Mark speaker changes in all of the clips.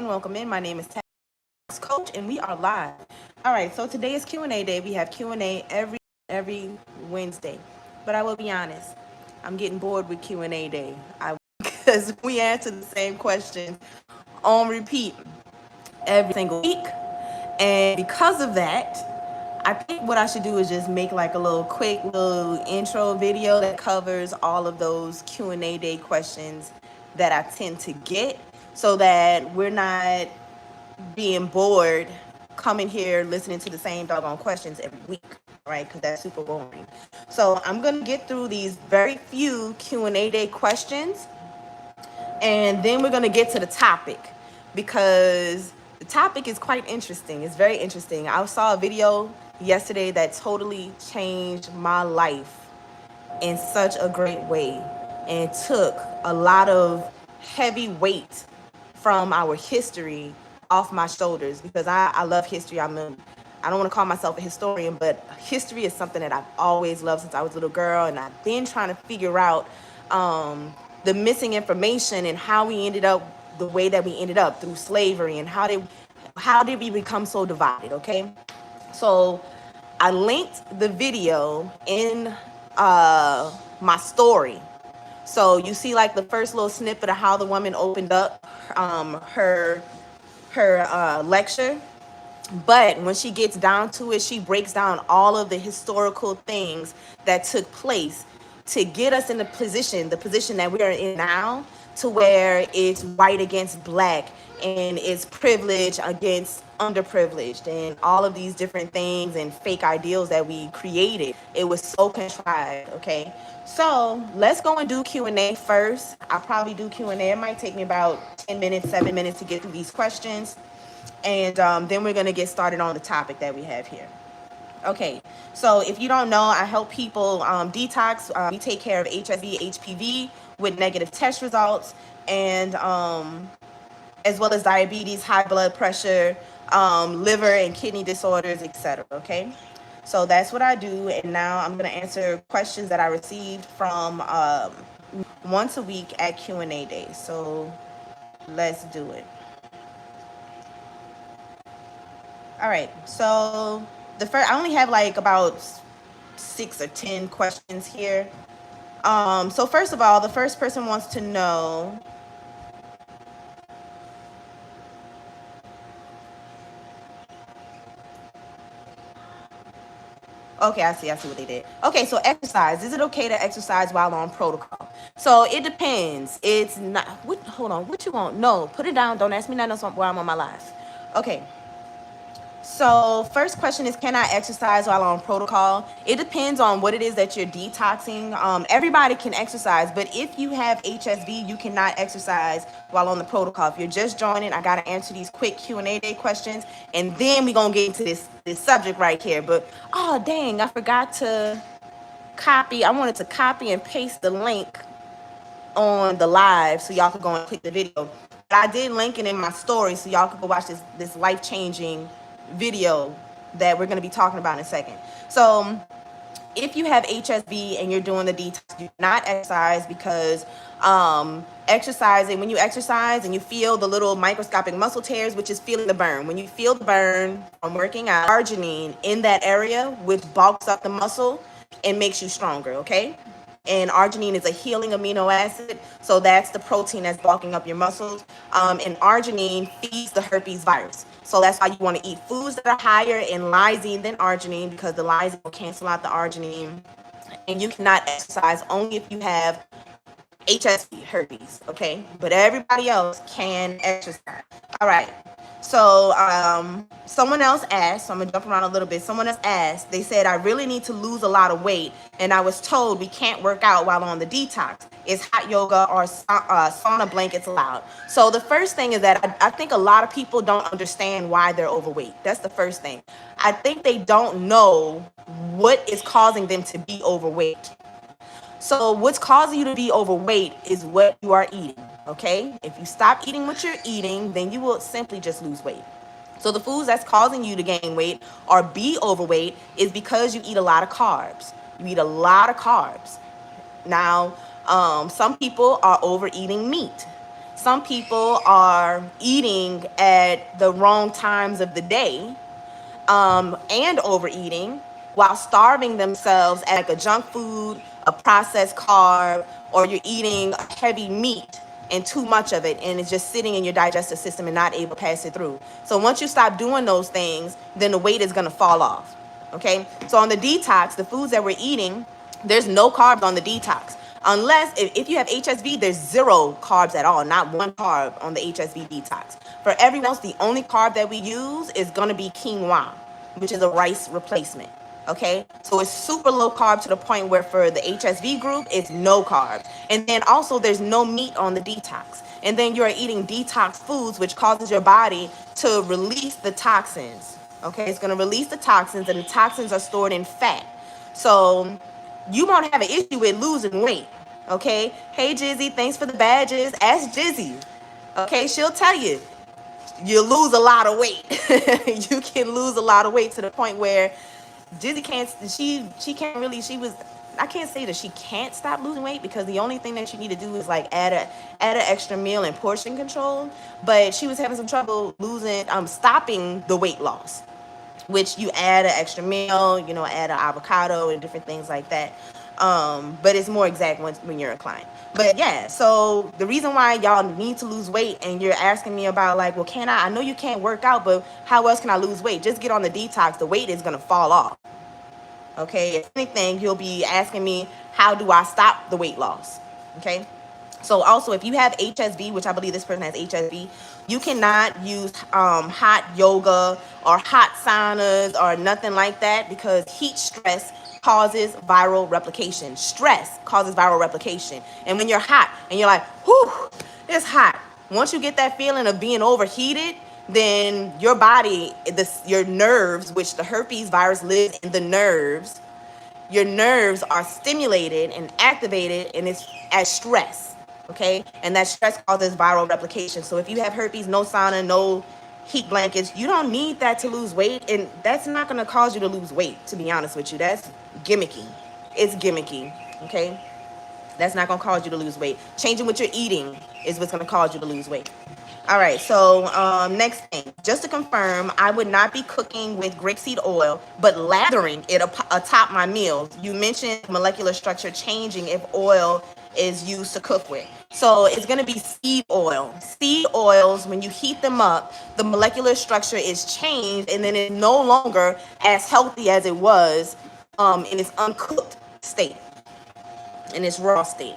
Speaker 1: welcome in. My name is Tax Coach, and we are live. All right, so today is Q&A day. We have Q&A every Wednesday, but I will be honest, I'm getting bored with Q&A day. Because we answer the same questions on repeat every single week, and because of that, I think what I should do is just make like a little quick little intro video that covers all of those Q&A day questions that I tend to get, so that we're not being bored coming here listening to the same doggone questions every week, right? Because that's super boring. So I'm gonna get through these very few Q&A day questions, and then we're gonna get to the topic, because the topic is quite interesting. It's very interesting. I saw a video yesterday that totally changed my life in such a great way, and took a lot of heavy weight from our history off my shoulders, because I love history. I don't want to call myself a historian, but history is something that I've always loved since I was a little girl, and I've been trying to figure out the missing information and how we ended up the way that we ended up through slavery, and how did we become so divided. Okay, so I linked the video in my story. So you see like the first little snippet of how the woman opened up her lecture. But when she gets down to it, she breaks down all of the historical things that took place to get us in the position that we are in now, to where it's white against black, and it's privilege against underprivileged, and all of these different things and fake ideals that we created. It was so contrived. Okay, so let's go and do Q&A first. I'll probably do Q&A. It might take me about 10 minutes, 7 minutes to get through these questions, and then we're going to get started on the topic that we have here. Okay, so if you don't know, I help people detox. We take care of HSV, HPV with negative test results, and as well as diabetes, high blood pressure, liver and kidney disorders, etc. Okay, so that's what I do, and now I'm going to answer questions that I received from once a week at Q&A day. So let's do it. All right, so I only have like about 6 or 10 questions here. So first of all, the first person wants to know, okay, I see what they did. Okay, so exercise. Is it okay to exercise while on protocol? So it depends. It's not, hold on, what you want? No, put it down. Don't ask me nothing else while I'm on my live. Okay. So first question is, can I exercise while on protocol? It depends on what it is that you're detoxing. Everybody can exercise, but if you have HSV, you cannot exercise while on the protocol. If you're just joining, I got to answer these quick Q&A day questions, and then we're going to get into this subject right here. But, oh, dang, I forgot to copy. I wanted to copy and paste the link on the live so y'all could go and click the video. But I did link it in my story so y'all could go watch this life-changing video that we're going to be talking about in a second. So if you have HSV and you're doing the detox, do not exercise, because exercising, when you exercise and you feel the little microscopic muscle tears, which is feeling the burn, when you feel the burn from working out, arginine in that area, which bulks up the muscle and makes you stronger. Okay, and arginine is a healing amino acid, so that's the protein that's bulking up your muscles. And arginine feeds the herpes virus, so that's why you want to eat foods that are higher in lysine than arginine, because the lysine will cancel out the arginine. And you cannot exercise only if you have HSV, herpes, okay? But everybody else can exercise. All right. So someone else asked, so I'm gonna jump around a little bit. Someone else asked, they said, I really need to lose a lot of weight, and I was told we can't work out while on the detox. Is hot yoga or sauna blankets allowed? So the first thing is that I think a lot of people don't understand why they're overweight. That's the first thing. I think they don't know what is causing them to be overweight. So what's causing you to be overweight is what you are eating, okay? If you stop eating what you're eating, then you will simply just lose weight. So the foods that's causing you to gain weight or be overweight is because you eat a lot of carbs. You eat a lot of carbs. Now, some people are overeating meat. Some people are eating at the wrong times of the day, and overeating while starving themselves at like a junk food, a processed carb, or you're eating heavy meat and too much of it, and it's just sitting in your digestive system and not able to pass it through. So once you stop doing those things, then the weight is going to fall off. Okay, so on the detox, the foods that we're eating, there's no carbs on the detox. Unless if you have HSV, there's zero carbs at all, not one carb on the HSV detox. For everyone else, the only carb that we use is going to be quinoa, which is a rice replacement. Okay, so it's super low carb to the point where for the HSV group, it's no carbs. And then also there's no meat on the detox. And then you're eating detox foods, which causes your body to release the toxins. Okay, it's going to release the toxins, and the toxins are stored in fat. So you won't have an issue with losing weight. Okay, hey Jizzy, thanks for the badges. Ask Jizzy. Okay, she'll tell you. You lose a lot of weight. You can lose a lot of weight to the point where Jizzy can't. She can't really. She was. I can't say that she can't stop losing weight, because the only thing that you need to do is like add an extra meal and portion control. But she was having some trouble stopping the weight loss, which you add an extra meal, add an avocado and different things like that. But it's more exact when you're a client. But yeah, so the reason why y'all need to lose weight, and you're asking me about like, well, I know you can't work out, but how else can I lose weight? Just get on the detox. The weight is going to fall off. Okay, if anything, you'll be asking me, how do I stop the weight loss? Okay, so also if you have HSV, which I believe this person has HSV, you cannot use hot yoga or hot saunas or nothing like that, because heat stress causes viral replication. Stress causes viral replication. And when you're hot and you're like, whew, it's hot. Once you get that feeling of being overheated, then your body, your nerves, which the herpes virus lives in the nerves, your nerves are stimulated and activated, and it's as stress. Okay, and that stress causes viral replication. So if you have herpes, no sauna, no heat blankets, you don't need that to lose weight, and that's not going to cause you to lose weight, to be honest with you. That's gimmicky. It's gimmicky. Okay, that's not going to cause you to lose weight. Changing what you're eating is what's going to cause you to lose weight. All right, so next thing, just to confirm, I would not be cooking with grapeseed oil, but lathering it atop my meals. You mentioned molecular structure changing if oil is used to cook with. So it's going to be seed oil. Seed oils, when you heat them up, the molecular structure is changed, and then it's no longer as healthy as it was in its uncooked state, in its raw state.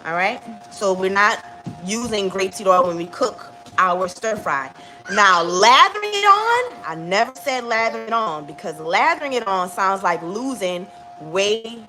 Speaker 1: All right, so we're not using grapeseed oil when we cook our stir fry. Now, lathering it on, I never said lather it on, because lathering it on sounds like using way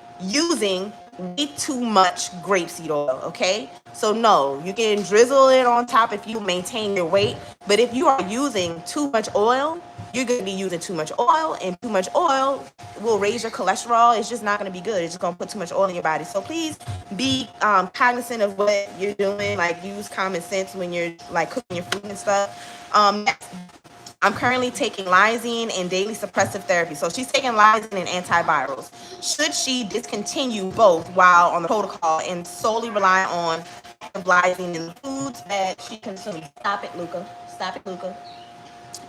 Speaker 1: too much grapeseed oil. Okay, so no, you can drizzle it on top if you maintain your weight, but if you are using too much oil, you're going to be using too much oil, and too much oil will raise your cholesterol. It's just not going to be good. It's just going to put too much oil in your body. So please be cognizant of what you're doing. Like, use common sense when you're like cooking your food and stuff. I'm currently taking lysine and daily suppressive therapy. So she's taking lysine and antivirals. Should she discontinue both while on the protocol and solely rely on lysine in the foods that she consumes? Stop it, Luca. Stop it, Luca.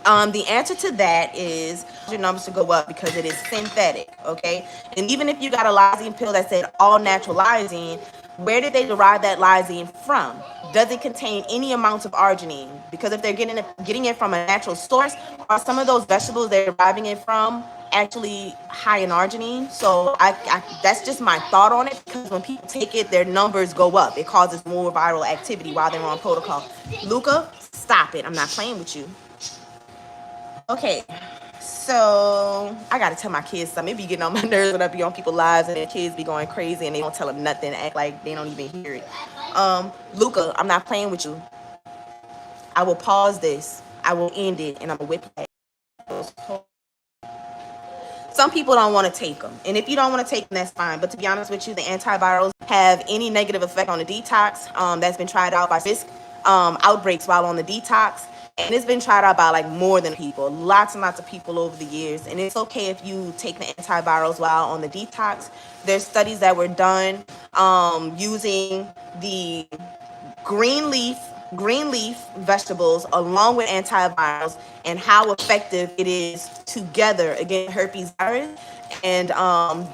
Speaker 1: The answer to that is your numbers to go up, because it is synthetic. Okay, and even if you got a lysine pill that said all natural lysine, where did they derive that lysine from? Does it contain any amounts of arginine? Because if they're getting it from a natural source, are some of those vegetables they're deriving it from actually high in arginine? So I that's just my thought on it, because when people take it, their numbers go up. It causes more viral activity while they're on protocol. Luca, stop it. I'm not playing with you. Okay, so I gotta tell my kids something. It be getting on my nerves when I be on people's lives and their kids be going crazy and they don't tell them nothing, act like they don't even hear it. Luca, I'm not playing with you. I will pause this. I will end it, and I'm gonna whip it. Some people don't want to take them, and if you don't want to take them, that's fine. But to be honest with you, the antivirals have any negative effect on the detox. That's been tried out by risk outbreaks while on the detox. And it's been tried out by like more than people, lots and lots of people over the years. And it's okay if you take the antivirals while on the detox. There's studies that were done using the green leaf green leaf vegetables along with antivirals and how effective it is together against herpes virus. And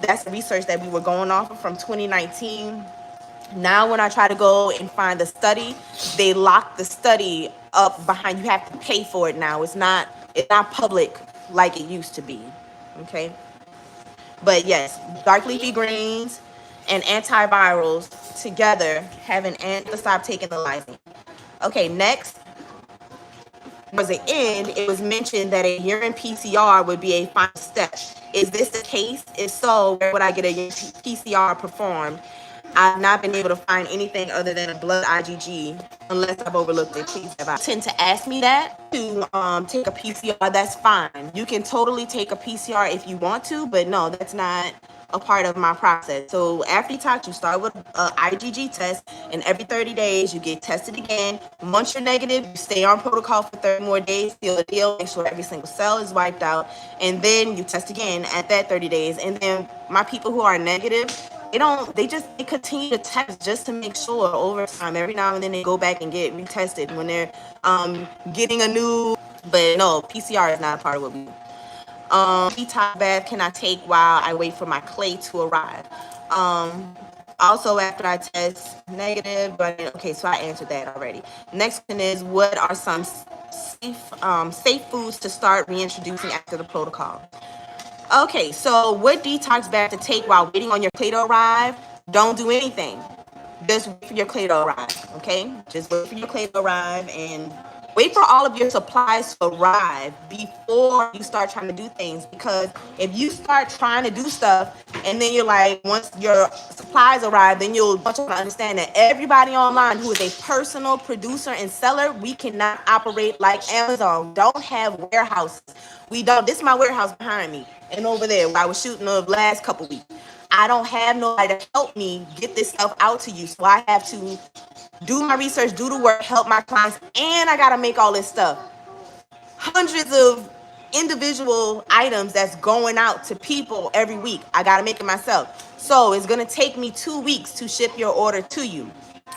Speaker 1: that's the research that we were going off of from 2019. Now, when I try to go and find the study, they lock the study up behind. You have to pay for it now. It's not public like it used to be. Okay, but yes, dark leafy greens and antivirals together have an to stop taking the lysine. Okay, next, towards the end, it was mentioned that a urine PCR would be a final step. Is this the case? If so, where would I get a urine PCR performed? I've not been able to find anything other than a blood IgG, unless I've overlooked it. Please, if I tend to ask me that to take a PCR, that's fine. You can totally take a PCR if you want to, but no, that's not a part of my process. So after detox, you start with a IgG test, and every 30 days you get tested again. Once you're negative, you stay on protocol for 30 more days, seal the deal, make sure every single cell is wiped out, and then you test again at that 30 days. And then my people who are negative, they continue to test just to make sure over time. Every now and then they go back and get retested when they're getting a new, but no, PCR is not a part of what we do. Detox bath can I take while I wait for my clay to arrive? Also, after I test negative, but okay, so I answered that already. Next one is, what are some safe foods to start reintroducing after the protocol? Okay, so what detox bath to take while waiting on your clay to arrive? Don't do anything. Just wait for your clay to arrive, okay? Just wait for your clay to arrive and wait for all of your supplies to arrive before you start trying to do things. Because if you start trying to do stuff and then you're like, once your supplies arrive, then you'll want to understand that everybody online who is a personal producer and seller, we cannot operate like Amazon. We don't have warehouses. We don't. This is my warehouse behind me and over there where I was shooting the last couple weeks. I don't have nobody to help me get this stuff out to you. So I have to do my research, do the work, help my clients, and I gotta make all this stuff. Hundreds of individual items that's going out to people every week. I gotta make it myself. So it's gonna take me 2 weeks to ship your order to you.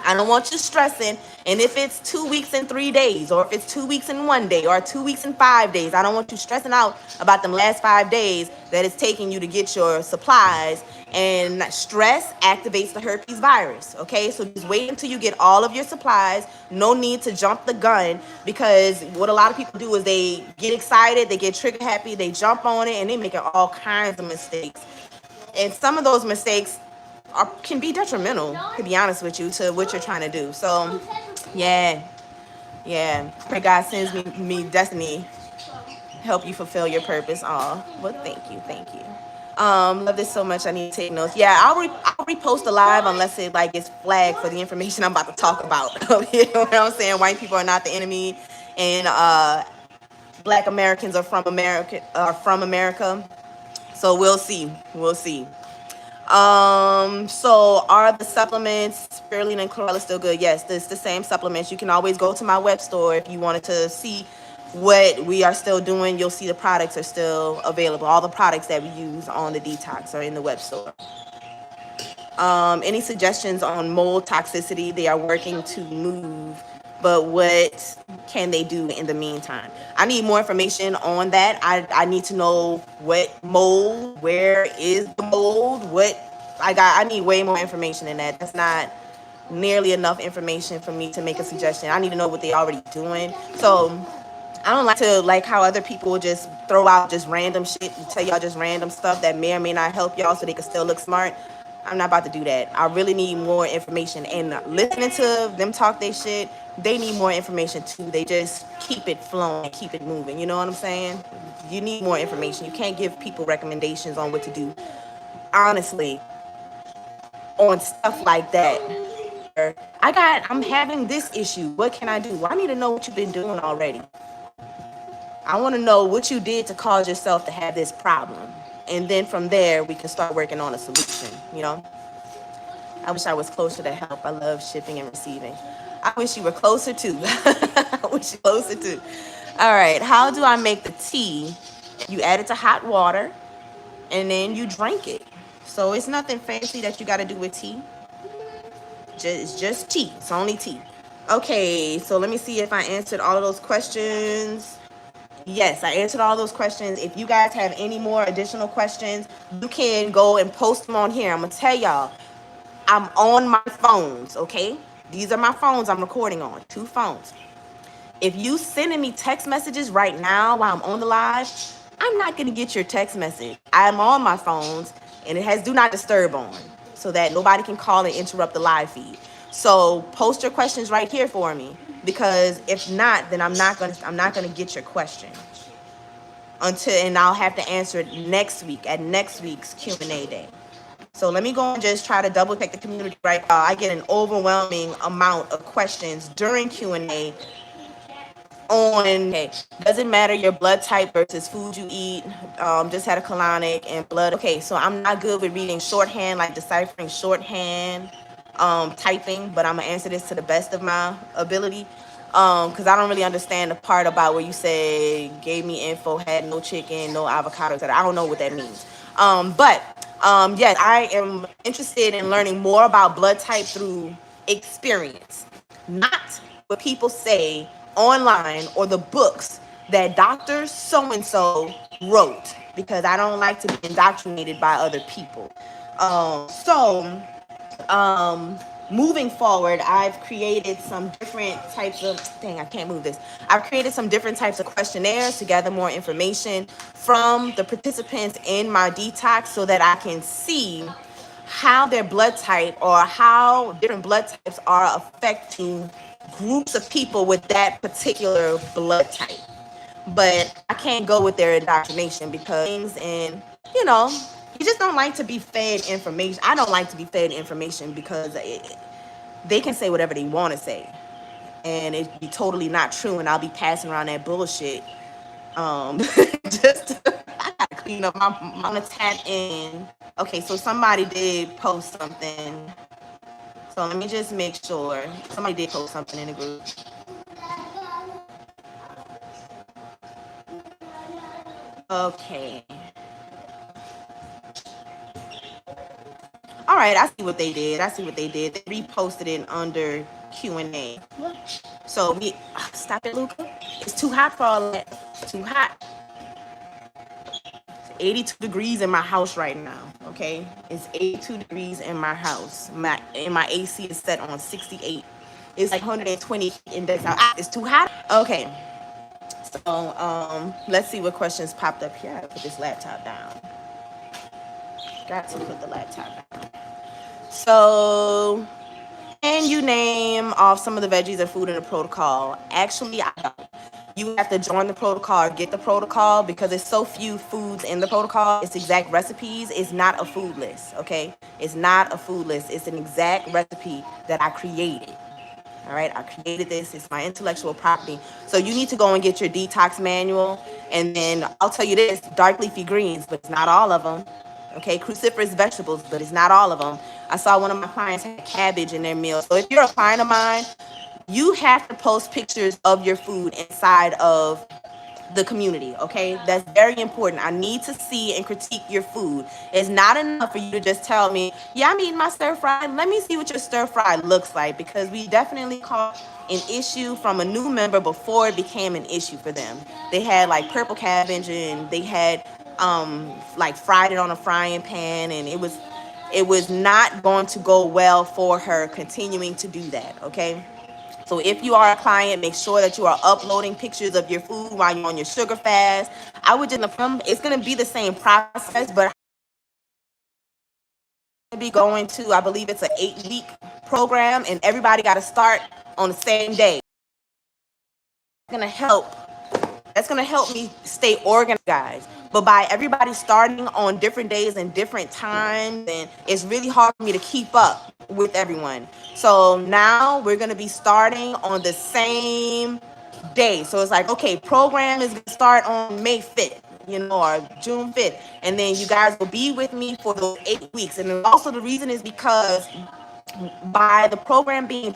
Speaker 1: I don't want you stressing. And if it's 2 weeks and 3 days, or if it's 2 weeks and 1 day, or 2 weeks and 5 days, I don't want you stressing out about them last 5 days that it's taking you to get your supplies. And stress activates the herpes virus. Okay, so just wait until you get all of your supplies. No need to jump the gun, because what a lot of people do is they get excited, they get trigger happy, they jump on it, and they making all kinds of mistakes. And some of those mistakes can be detrimental, to be honest with you, to what you're trying to do. So yeah, pray God sends me destiny, help you fulfill your purpose. Oh, well, thank you. Love this so much. I need to take notes. Yeah, I'll repost the live unless it like gets flagged for the information I'm about to talk about. You know what I'm saying? White people are not the enemy, and Black Americans are from America. So we'll see. So are the supplements spirulina and chlorella still good? Yes, it's the same supplements. You can always go to my web store if you wanted to see what we are still doing. You'll see the products are still available. All the products that we use on the detox are in the web store. Any suggestions on mold toxicity? They are working to move, but what can they do in the meantime? I need more information on that. I need to know what mold, where is the mold, I need way more information than that. That's not nearly enough information for me to make a suggestion. I need to know what they're already doing. So I don't like how other people will just throw out just random shit and tell y'all just random stuff that may or may not help y'all so they can still look smart. I'm not about to do that. I really need more information. And listening to them talk their shit, they need more information too. They just keep it flowing and keep it moving. You know what I'm saying? You need more information. You can't give people recommendations on what to do. Honestly, on stuff like that. I'm having this issue. What can I do? Well, I need to know what you've been doing already. I want to know what you did to cause yourself to have this problem. And then from there, we can start working on a solution, you know? I wish I was closer to help. I love shipping and receiving. I wish you were closer too. I wish you were closer too. All right, how do I make the tea? You add it to hot water, and then you drink it. So it's nothing fancy that you got to do with tea. It's just tea. It's only tea. Okay, so let me see if I answered all of those questions. Yes, I answered all those questions. If you guys have any more additional questions, you can go and post them on here. I'm gonna tell y'all, I'm on my phones, okay? These are my phones I'm recording on, 2 phones. If you sending me text messages right now while I'm on the live, I'm not gonna get your text message. I'm on my phones and it has do not disturb on so that nobody can call and interrupt the live feed. So post your questions right here for me, because if not, then I'm not gonna get your question and I'll have to answer it next week at next week's Q&A day. So let me go and just try to double check the community right now. I get an overwhelming amount of questions during Q&A on, okay, doesn't matter your blood type versus food you eat, just had a colonic and blood. Okay, so I'm not good with reading shorthand, like deciphering shorthand, typing, but I'm gonna answer this to the best of my ability, because I don't really understand the part about where you say gave me info, had no chicken, no avocado, etc. I don't know what that means. But yes, I am interested in learning more about blood type through experience, not what people say online or the books that Dr. So-and-so wrote, because I don't like to be indoctrinated by other people. Moving forward, I've created some different types of, dang, I can't move this. I've created some different types of questionnaires to gather more information from the participants in my detox so that I can see how their blood type or how different blood types are affecting groups of people with that particular blood type. But I can't go with their indoctrination because and you know, you just don't like to be fed information. I don't like to be fed information because they can say whatever they want to say and it'd be totally not true, and I'll be passing around that bullshit. Just I gotta clean up I'm gonna tap in. Okay, so somebody did post something. So let me just make sure. Somebody did post something in the group. Okay. All right, I see what they did. They reposted it under Q&A. So we stop it, Luca. It's too hot for all that. It's too hot. It's 82 degrees in my house right now. Okay, it's 82 degrees in my house. My AC is set on 68. It's like 120 in this house. It's too hot. Okay. So let's see what questions popped up here. I put this laptop down. Got to put the laptop down. So, can you name off some of the veggies and food in the protocol? Actually, I don't. You have to join the protocol or get the protocol because there's so few foods in the protocol. It's exact recipes. It's not a food list, okay? It's not a food list. It's an exact recipe that I created. All right, I created this. It's my intellectual property. So you need to go and get your detox manual. And then I'll tell you this, dark leafy greens, but it's not all of them. Okay, cruciferous vegetables, but it's not all of them. I saw one of my clients had cabbage in their meal. So if you're a client of mine, you have to post pictures of your food inside of the community, okay? That's very important. I need to see and critique your food. It's not enough for you to just tell me, yeah, I'm eating my stir fry. Let me see what your stir fry looks like, because we definitely caught an issue from a new member before it became an issue for them. They had like purple cabbage and they had like fried it on a frying pan, and it was not going to go well for her continuing to do that, okay? So if you are a client, make sure that you are uploading pictures of your food while you're on your sugar fast. I would just, it's going to be the same process, but I'm going to be going to, I believe it's an 8-week program, and everybody got to start on the same day. That's going to help me stay organized, guys. But by everybody starting on different days and different times, and it's really hard for me to keep up with everyone. So now we're going to be starting on the same day. So it's like, okay, program is going to start on May 5th, or June 5th. And then you guys will be with me for those 8 weeks. And then also the reason is because by the program being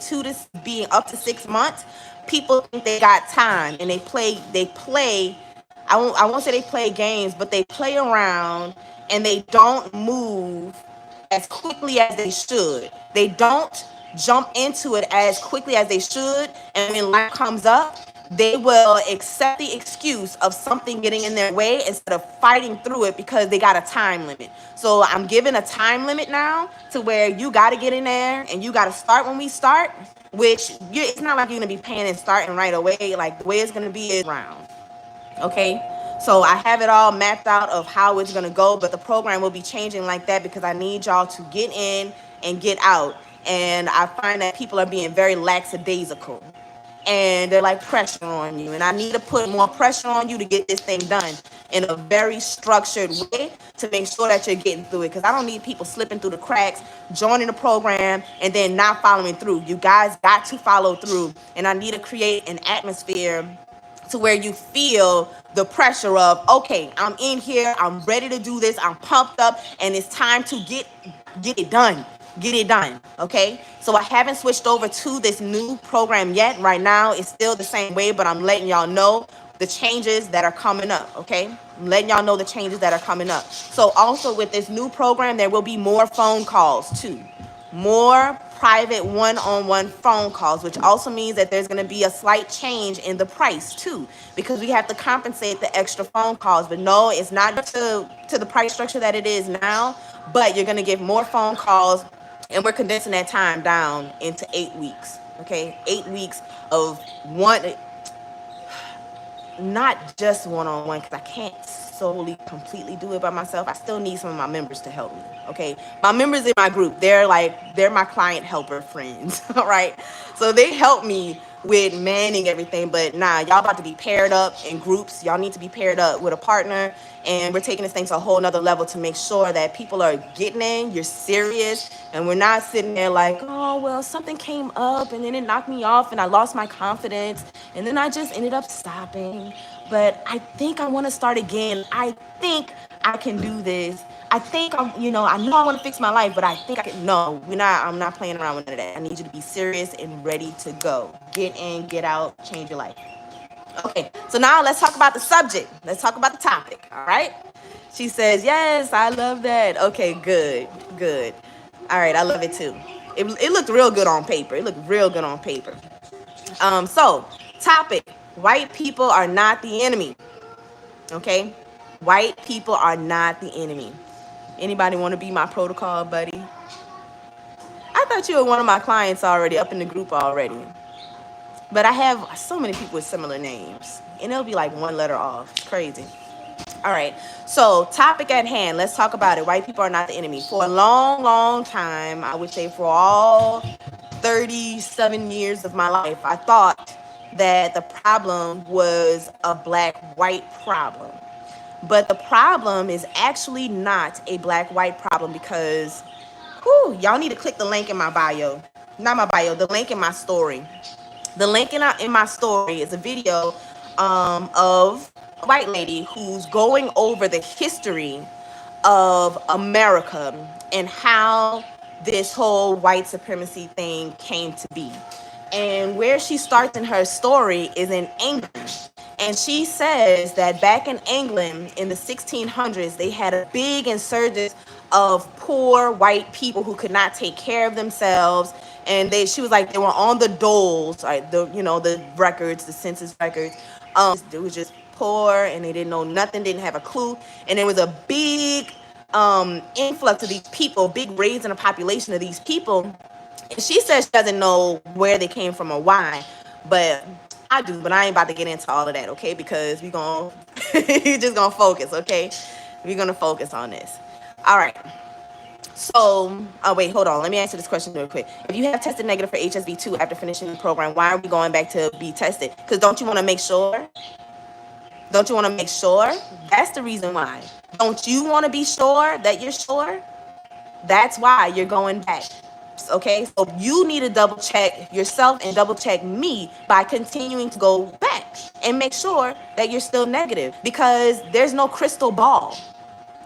Speaker 1: being up to 6 months, people think they got time and they play. I won't say they play games, but they play around and they don't move as quickly as they should. They don't jump into it as quickly as they should, and when life comes up, they will accept the excuse of something getting in their way instead of fighting through it because they got a time limit. So I'm giving a time limit now to where you got to get in there and you got to start when we start, which it's not like you're going to be paying and starting right away. Like the way it's going to be is round. Okay, so I have it all mapped out of how it's going to go, but the program will be changing like that because I need y'all to get in and get out. And I find that people are being very lackadaisical and they're like pressure on you, and I need to put more pressure on you to get this thing done in a very structured way to make sure that you're getting through it, because I don't need people slipping through the cracks, joining the program and then not following through. You guys got to follow through, and I need to create an atmosphere to where you feel the pressure of, okay, I'm in here, I'm ready to do this, I'm pumped up, and it's time to get it done. Get it done. Okay, so I haven't switched over to this new program yet. Right now it's still the same way, but I'm letting y'all know the changes that are coming up. Okay, I'm letting y'all know the changes that are coming up. So also with this new program, there will be more phone calls too, more private one-on-one phone calls, which also means that there's going to be a slight change in the price too, because we have to compensate the extra phone calls. But no, it's not to the price structure that it is now, but you're going to get more phone calls, and we're condensing that time down into 8 weeks. Okay, 8 weeks of one, not just one-on-one, because I can't solely completely do it by myself. I still need some of my members to help me. Okay, my members in my group, they're my client helper friends. All right, so they help me with manning everything, but nah, y'all about to be paired up in groups. Y'all need to be paired up with a partner, and we're taking this thing to a whole nother level to make sure that people are getting in, you're serious, and we're not sitting there like, oh well, something came up and then it knocked me off and I lost my confidence and then I just ended up stopping, but I think I want to start again. I think I can do this. I think I know I want to fix my life, but I think I can. No, I'm not playing around with none of that. I need you to be serious and ready to go. Get in, get out, change your life. Okay, so now let's talk about the subject. Let's talk about the topic, all right? She says, yes, I love that. Okay, good, good. All right, I love it too. It looked real good on paper. It looked real good on paper. So, topic, white people are not the enemy, okay? White people are not the enemy. Anybody want to be my protocol buddy? I thought you were one of my clients already, up in the group already. But I have so many people with similar names, and it'll be like one letter off. It's crazy. All right, so topic at hand. Let's talk about it. White people are not the enemy. For a long, long time, I would say for all 37 years of my life, I thought that the problem was a black-white problem. But the problem is actually not a black-white problem because, y'all need to click the link in my bio. Not my bio, the link in my story. The link in my story is a video of a white lady who's going over the history of America and how this whole white supremacy thing came to be. And where she starts in her story is in England. And she says that back in England in the 1600s, they had a big insurgence of poor white people who could not take care of themselves. And she was like, they were on the doles, right? The records, the census records. It was just poor and they didn't know nothing, didn't have a clue. And there was a big influx of these people, big raise in the population of these people. And she says she doesn't know where they came from or why, but I do, but I ain't about to get into all of that, okay? Because we're just gonna focus, okay? We're gonna focus on this. All right. So, wait, hold on. Let me answer this question real quick. If you have tested negative for HSV2 after finishing the program, why are we going back to be tested? Because don't you want to make sure? Don't you want to make sure? That's the reason why. Don't you want to be sure that you're sure? That's why you're going back. Okay, so you need to double check yourself and double check me by continuing to go back and make sure that you're still negative, because there's no crystal ball.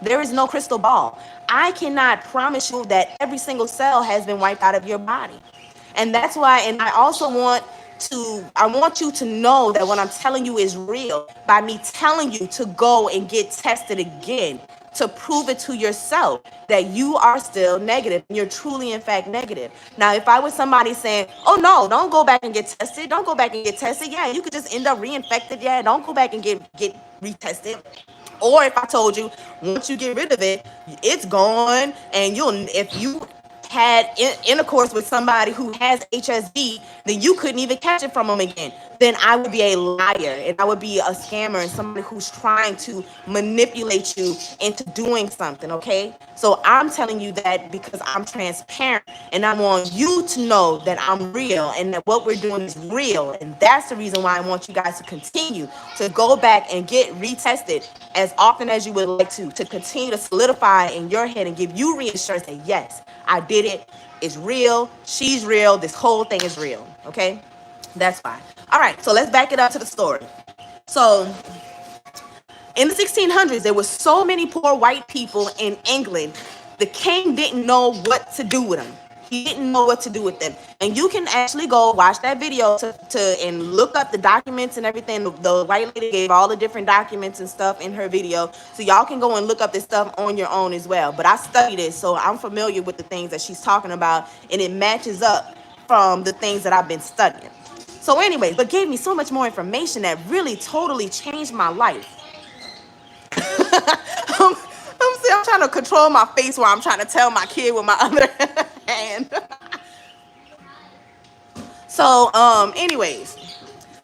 Speaker 1: There is no crystal ball. I cannot promise you that every single cell has been wiped out of your body. And that's why, and I also want you to know that what I'm telling you is real by me telling you to go and get tested again, to prove it to yourself that you are still negative and you're truly in fact negative. Now, if I was somebody saying, oh no, don't go back and get tested, don't go back and get tested, yeah, you could just end up reinfected, yeah, don't go back and get retested. Or if I told you, once you get rid of it, it's gone, and if you had intercourse with somebody who has HSV, then you couldn't even catch it from them again. Then I would be a liar, and I would be a scammer and somebody who's trying to manipulate you into doing something, okay? So I'm telling you that because I'm transparent, and I want you to know that I'm real and that what we're doing is real. And that's the reason why I want you guys to continue to go back and get retested as often as you would like to continue to solidify in your head and give you reassurance that yes, I did it. It's real. She's real. This whole thing is real. Okay? That's fine. All right. So let's back it up to the story. So in the 1600s, there were so many poor white people in England. The king didn't know what to do with them. He didn't know what to do with them. And you can actually go watch that video and look up the documents and everything. The white lady gave all the different documents and stuff in her video. So y'all can go and look up this stuff on your own as well. But I studied it, so I'm familiar with the things that she's talking about. And it matches up from the things that I've been studying. So anyways, but gave me so much more information that really totally changed my life. I'm trying to control my face while I'm trying to tell my kid with my other hand. So, anyways,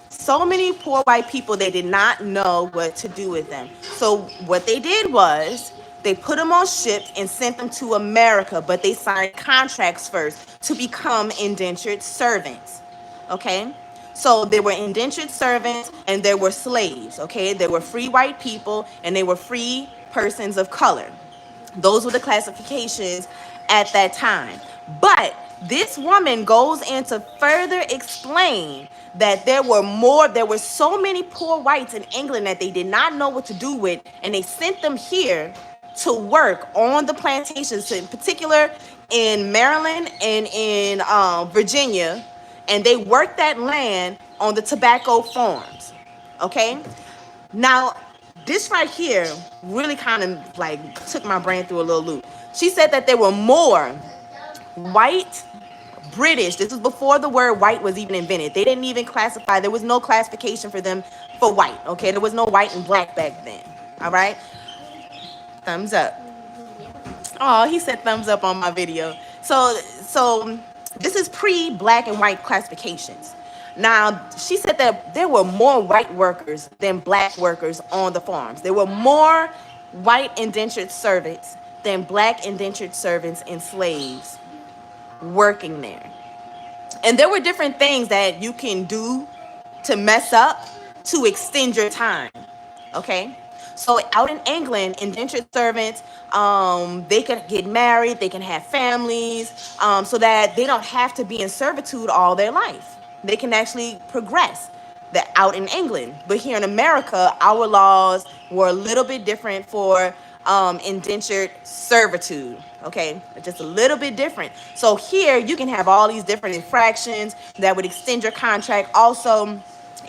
Speaker 1: so many poor white people, they did not know what to do with them. So what they did was they put them on ships and sent them to America, but they signed contracts first to become indentured servants. Okay? So there were indentured servants and there were slaves. Okay? There were free white people and they were free persons of color. Those were the classifications at that time. But this woman goes in to further explain that there were so many poor whites in England that they did not know what to do with, and they sent them here to work on the plantations, in particular in Maryland and in Virginia, and they worked that land on the tobacco farms. Okay? Now, this right here really kind of like took my brain through a little loop. She said that there were more white British. This was before the word white was even invented. They didn't even classify. There was no classification for them for white. Okay, there was no white and black back then. All right. Thumbs up. Oh, he said thumbs up on my video. So this is pre-black and white classifications. Now, she said that there were more white workers than black workers on the farms. There were more white indentured servants than black indentured servants and slaves working there. And there were different things that you can do to mess up to extend your time. Okay? So out in England, indentured servants, they can get married, they can have families, so that they don't have to be in servitude all their life. They can actually progress that out in England. But here in America, our laws were a little bit different for indentured servitude. Okay, just a little bit different. So here you can have all these different infractions that would extend your contract. Also,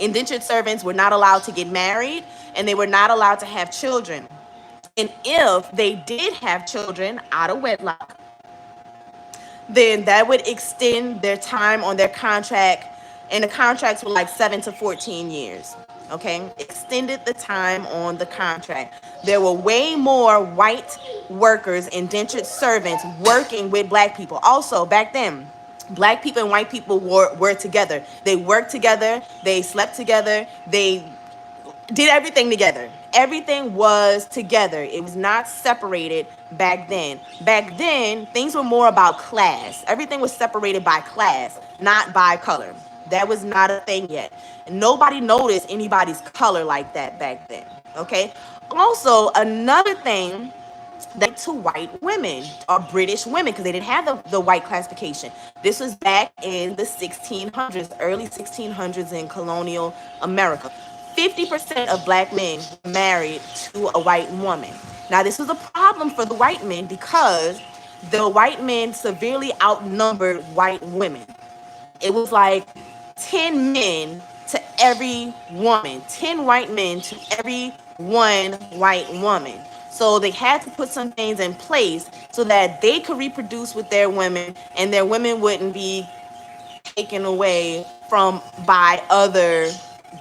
Speaker 1: indentured servants were not allowed to get married and they were not allowed to have children. And if they did have children out of wedlock, then that would extend their time on their contract. And the contracts were like 7 to 14 years. Okay, extended the time on the contract. There were way more white workers, indentured servants working with black people. Also, back then, black people and white people were together. They worked together, they slept together, they did everything together. Everything was together. It was not separated back then. Back then, things were more about class. Everything was separated by class, not by color. That was not a thing yet. Nobody noticed anybody's color like that back then. Okay? Also, another thing that to white women or British women, because they didn't have the white classification. This was back in the 1600s, early 1600s in colonial America. 50% of black men were married to a white woman. Now, this was a problem for the white men because the white men severely outnumbered white women. It was like 10 men to every woman, 10 white men to every one white woman. So they had to put some things in place so that they could reproduce with their women, and their women wouldn't be taken away from by other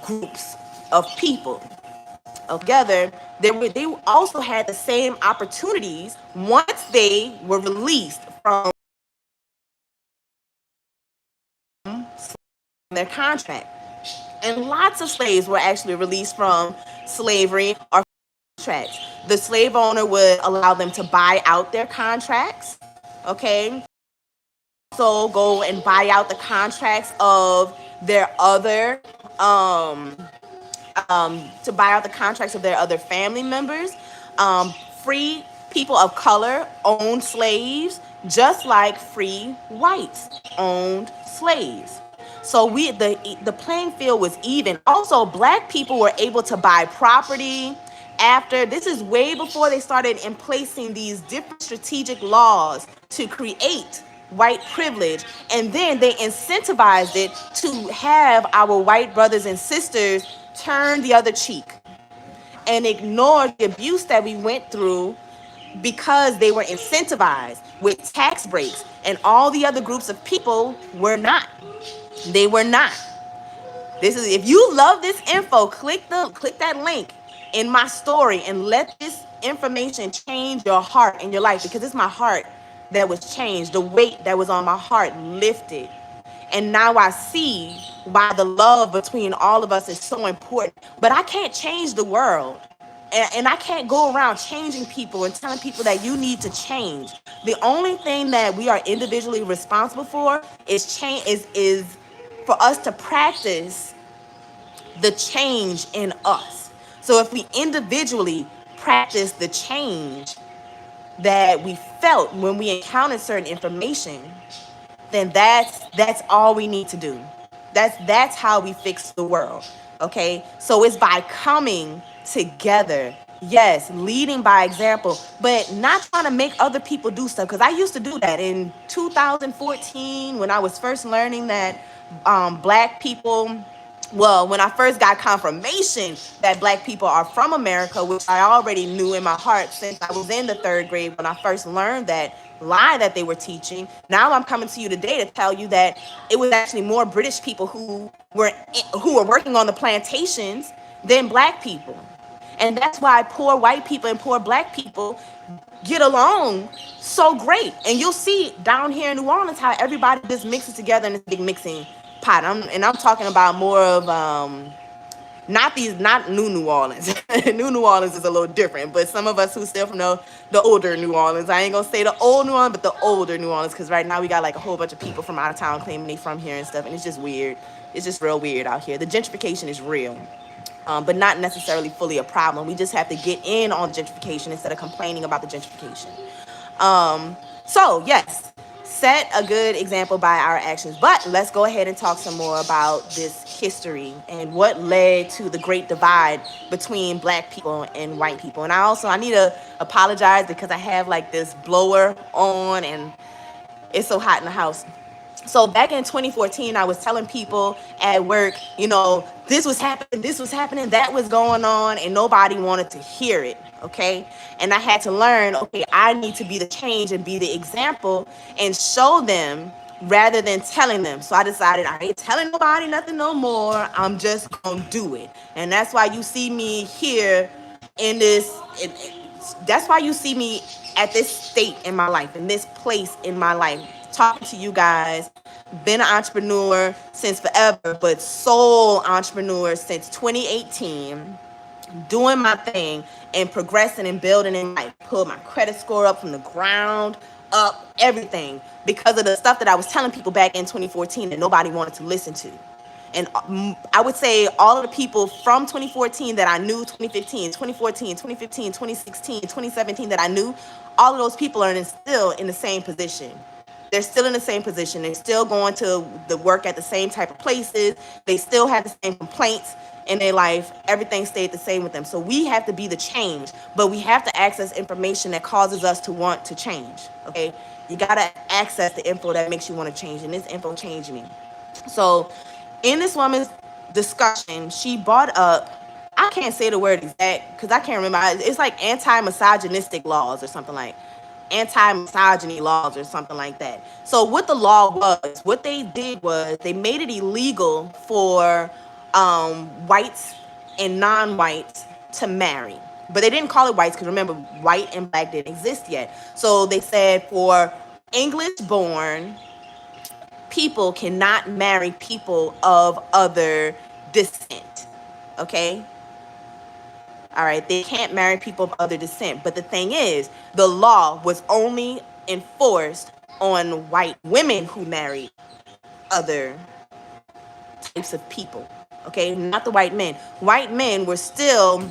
Speaker 1: groups of people. Together, they also had the same opportunities once they were released from their contract. And lots of slaves were actually released from slavery or contracts. The slave owner would allow them to buy out their contracts, okay? So go and buy out the contracts of their other to buy out the contracts of their other family members. Free people of color owned slaves, just like free whites owned slaves. So the playing field was even. Also, black people were able to buy property. After this is way before they started in placing these different strategic laws to create white privilege, and then they incentivized it to have our white brothers and sisters turn the other cheek and ignore the abuse that we went through because they were incentivized with tax breaks, and all the other groups of people were not. They were not. This is, if you love this info, click that link in my story and let this information change your heart and your life, because it's my heart that was changed. The weight that was on my heart lifted. And now I see why the love between all of us is so important. But I can't change the world. And I can't go around changing people and telling people that you need to change. The only thing that we are individually responsible for is change is for us to practice the change in us. So if we individually practice the change that we felt when we encountered certain information, then that's all we need to do. That's how we fix the world. Okay? So it's by coming together. Yes, leading by example, but not trying to make other people do stuff. Because I used to do that in 2014 when I was first learning that black people, well, when I first got confirmation that black people are from America, which I already knew in my heart since I was in the third grade when I first learned that lie that they were teaching. Now I'm coming to you today to tell you that it was actually more British people who were working on the plantations than black people. And that's why poor white people and poor black people get along so great. And you'll see down here in New Orleans how everybody just mixes together in this big mixing pot. I'm talking about more of not New Orleans. New Orleans is a little different, but some of us who still from the older New Orleans. I ain't gonna say the old New Orleans, but the older New Orleans, because right now we got like a whole bunch of people from out of town claiming they from here and stuff, and it's just weird. It's just real weird out here. The gentrification is real. But not necessarily fully a problem. We just have to get in on gentrification instead of complaining about the gentrification. So yes, set a good example by our actions. But let's go ahead and talk some more about this history and what led to the great divide between black people and white people. And I need to apologize because I have like this blower on and it's so hot in the house. So back in 2014, I was telling people at work, this was happening, that was going on, and nobody wanted to hear it, okay? And I had to learn, okay, I need to be the change and be the example and show them rather than telling them. So I decided I ain't telling nobody nothing no more. I'm just gonna do it. And that's why you see me here in this, that's why you see me at this state in my life, in this place in my life, talking to you guys. Been an entrepreneur since forever, but sole entrepreneur since 2018, doing my thing and progressing and building in life. Pulled my credit score up from the ground up, everything, because of the stuff that I was telling people back in 2014 that nobody wanted to listen to. And I would say all of the people from 2014 that I knew, 2015, 2014, 2015, 2016, 2017 that I knew, all of those people are still in the same position. They're still in the same position. They're still going to the work at the same type of places. They still have the same complaints in their life. Everything stayed the same with them. So we have to be the change, but we have to access information that causes us to want to change, okay? You gotta access the info that makes you want to change, and this info changed me. So in this woman's discussion, she brought up, I I can't say the word exact because I can't remember. It's like anti-misogynistic laws or something like anti-misogyny laws or something like that. So what the law was, what they did was they made it illegal for whites and non-whites to marry. But they didn't call it whites because remember, white and black didn't exist yet. So they said for English-born people cannot marry people of other descent. Okay? All right, they can't marry people of other descent. But the thing is, the law was only enforced on white women who married other types of people. Okay, not the white men. White men were still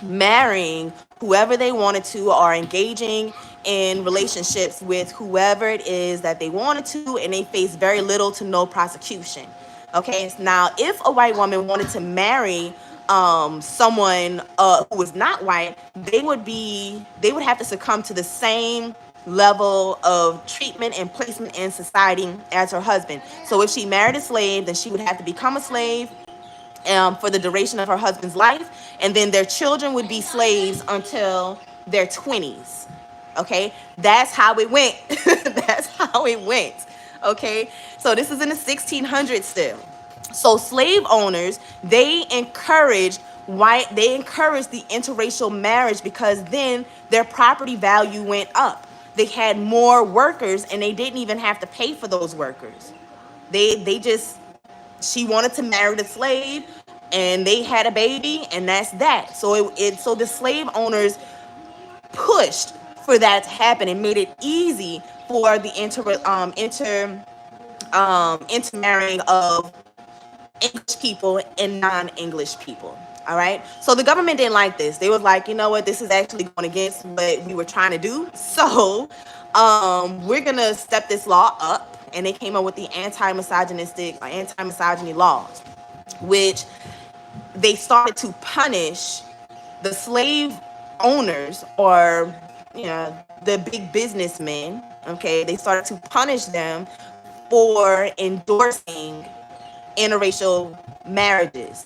Speaker 1: marrying whoever they wanted to or engaging in relationships with whoever it is that they wanted to, and they faced very little to no prosecution. Okay, now if a white woman wanted to marry someone who was not white, they would have to succumb to the same level of treatment and placement in society as her husband. So if she married a slave, then she would have to become a slave for the duration of her husband's life, and then their children would be slaves until their 20s. Okay, that's how it went. That's how it went. Okay, so this is in the 1600s still. So slave owners, they encouraged the interracial marriage because then their property value went up. They had more workers and they didn't even have to pay for those workers. They just, she wanted to marry the slave and they had a baby and that's that. So so the slave owners pushed for that to happen and made it easy for the intermarrying of English people and non-English people. All right. So the government didn't like this. They was like, you know what, this is actually going against what we were trying to do. So we're gonna step this law up, and they came up with the anti-misogyny laws, which they started to punish the slave owners or the big businessmen. Okay, they started to punish them for endorsing interracial marriages.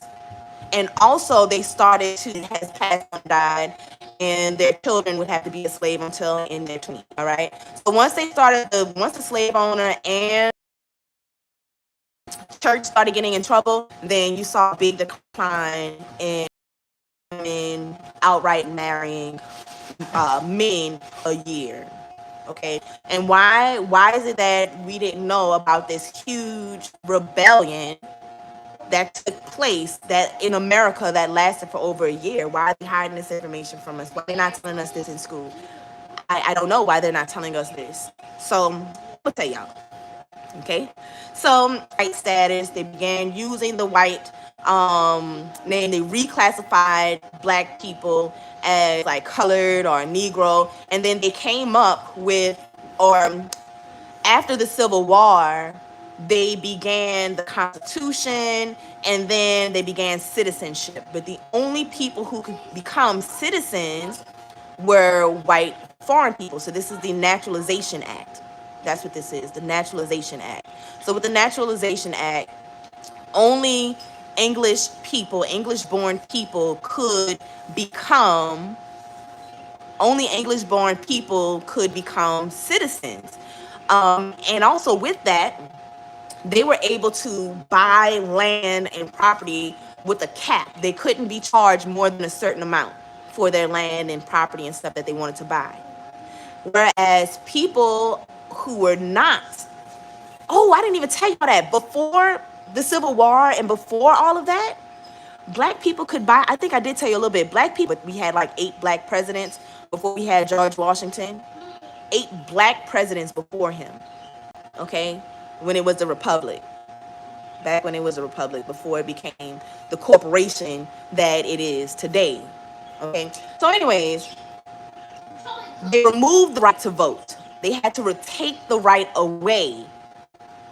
Speaker 1: And also they started to, has passed on, died, and their children would have to be a slave until in their 20s. All right. So once the slave owner and church started getting in trouble, then you saw a big decline in women outright marrying men a year. Okay, and why is it that we didn't know about this huge rebellion that took place that in America that lasted for over a year? Why are they hiding this information from us? Why are they not telling us this in school? I don't know why they're not telling us this. So I'll tell y'all. Okay, so white status, they began using the white name. They reclassified black people as like colored or Negro, and then they came up with, or after the Civil War, they began the Constitution, and then they began citizenship. But the only people who could become citizens were white foreign people. So this is the Naturalization Act. That's what this is, the Naturalization Act. So with the Naturalization Act, only English-born people could become citizens. And also with that, they were able to buy land and property with a cap. They couldn't be charged more than a certain amount for their land and property and stuff that they wanted to buy. Whereas people who were not, I didn't even tell you that, before the Civil War and before all of that, black people could buy, I think I did tell you a little bit, black people, we had like 8 black presidents before we had George Washington, 8 black presidents before him, okay, when it was the Republic, back when it was a republic, before it became the corporation that it is today, okay. So anyways, they removed the right to vote. They had to take the right away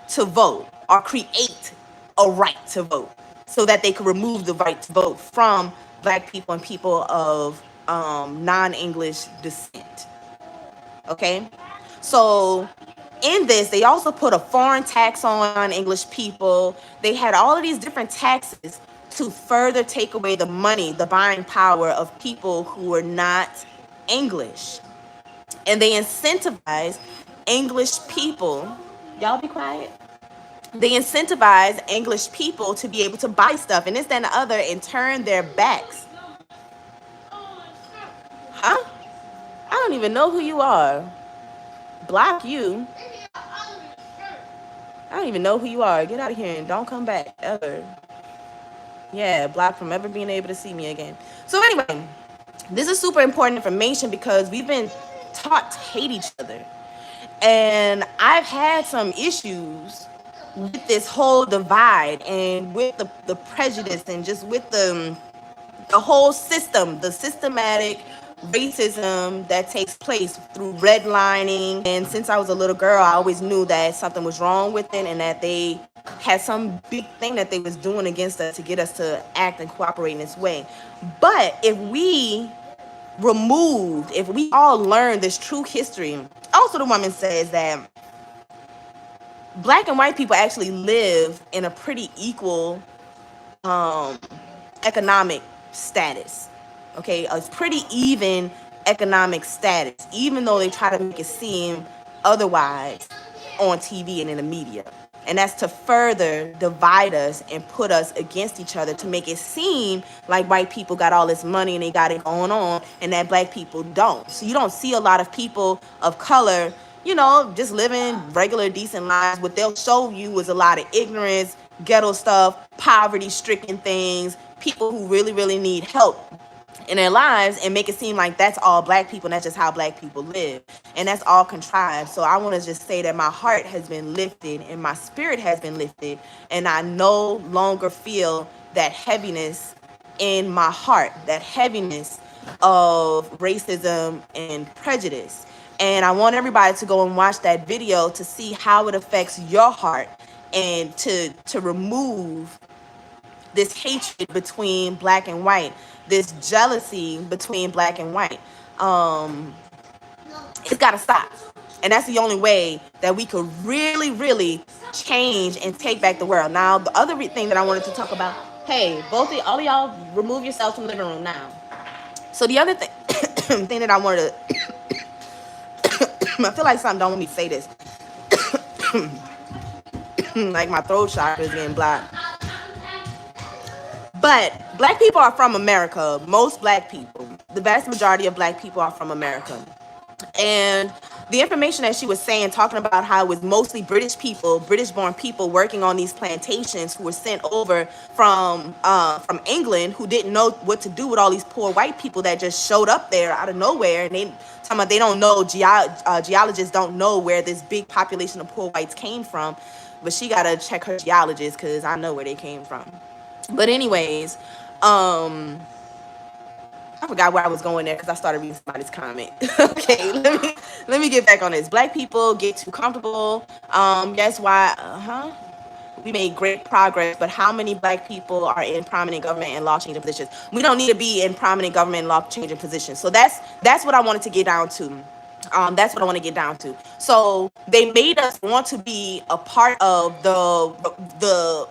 Speaker 1: to vote or create a right to vote so that they could remove the right to vote from black people and people of non-English descent. Okay, so in this, they also put a foreign tax on English people. They had all of these different taxes to further take away the money, the buying power of people who are not English. And they incentivize English people. Y'all be quiet. They incentivize English people to be able to buy stuff and this, that, and the other and turn their backs. Huh? I don't even know who you are. Block you. I don't even know who you are. Get out of here and don't come back ever. Yeah, blocked from ever being able to see me again. So anyway, this is super important information because we've been taught to hate each other. And I've had some issues with this whole divide and with the prejudice and just with the whole system, the systematic racism that takes place through redlining. And since I was a little girl, I always knew that something was wrong with it and that they had some big thing that they was doing against us to get us to act and cooperate in this way. But if we all learn this true history, also the woman says that black and white people actually live in a pretty equal economic status. Okay, a pretty even economic status, even though they try to make it seem otherwise on TV and in the media. And that's to further divide us and put us against each other, to make it seem like white people got all this money and they got it going on and that black people don't. So you don't see a lot of people of color, you know, just living regular, decent lives. What they'll show you is a lot of ignorance, ghetto stuff, poverty-stricken things, people who really, really need help in their lives, and make it seem like that's all black people and that's just how black people live, and that's all contrived. So I want to just say that my heart has been lifted and my spirit has been lifted, and I no longer feel that heaviness in my heart, that heaviness of racism and prejudice. And I want everybody to go and watch that video to see how it affects your heart and to remove this hatred between black and white, this jealousy between black and white. It's got to stop. And that's the only way that we could really, really change and take back the world. Now, the other thing that I wanted to talk about, hey, all of y'all remove yourselves from the living room now. So the other thing that I wanted to, I feel like something don't want me to say this. Like my throat chakra is getting blocked. But black people are from America. Most black people, the vast majority of black people are from America. And the information that she was saying, talking about how it was mostly British people, British-born people working on these plantations who were sent over from England, who didn't know what to do with all these poor white people that just showed up there out of nowhere. And they don't know, geologists don't know where this big population of poor whites came from. But she got to check her geologists because I know where they came from. But anyways, I forgot where I was going there because I started reading somebody's comment. Okay, let me get back on this. Black people get too comfortable. That's why, we made great progress, but how many black people are in prominent government and law-changing positions? We don't need to be in prominent government and law-changing positions. So that's what I wanted to get down to. That's what I want to get down to. So they made us want to be a part of the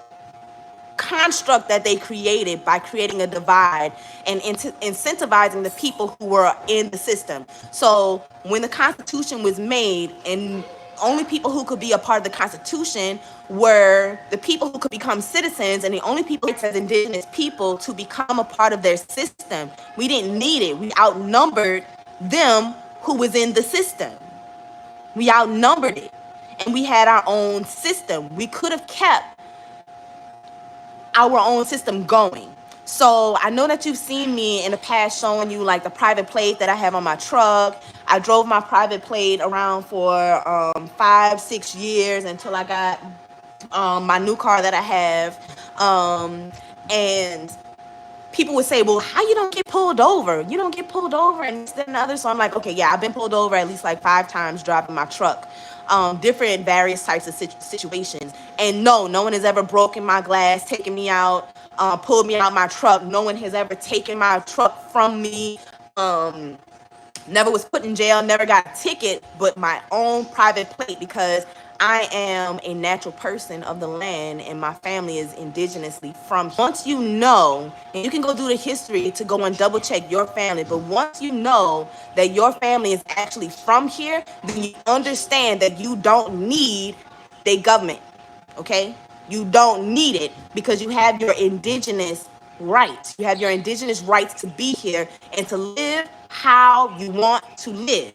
Speaker 1: construct that they created by creating a divide and incentivizing the people who were in the system. So when the Constitution was made, and only people who could be a part of the Constitution were the people who could become citizens, and the only people as indigenous people to become a part of their system. We didn't need it. We outnumbered them who was in the system. We outnumbered it, and we had our own system. We could have kept our own system going. So I know that you've seen me in the past showing you like the private plate that I have on my truck. I drove my private plate around for 5-6 years until I got my new car that I have. And people would say, well, how you don't get pulled over? You don't get pulled over and this, that, and other. So I'm like, okay, yeah, I've been pulled over at least like 5 times driving my truck. Different various types of situations. And no one has ever broken my glass, taken me out, pulled me out my truck. No one has ever taken my truck from me. Never was put in jail, never got a ticket, but my own private plate, because I am a natural person of the land and my family is indigenously from here. Once you know, and you can go do the history to go and double check your family, but once you know that your family is actually from here, then you understand that you don't need the government, okay? You don't need it because you have your indigenous rights. You have your indigenous rights to be here and to live how you want to live.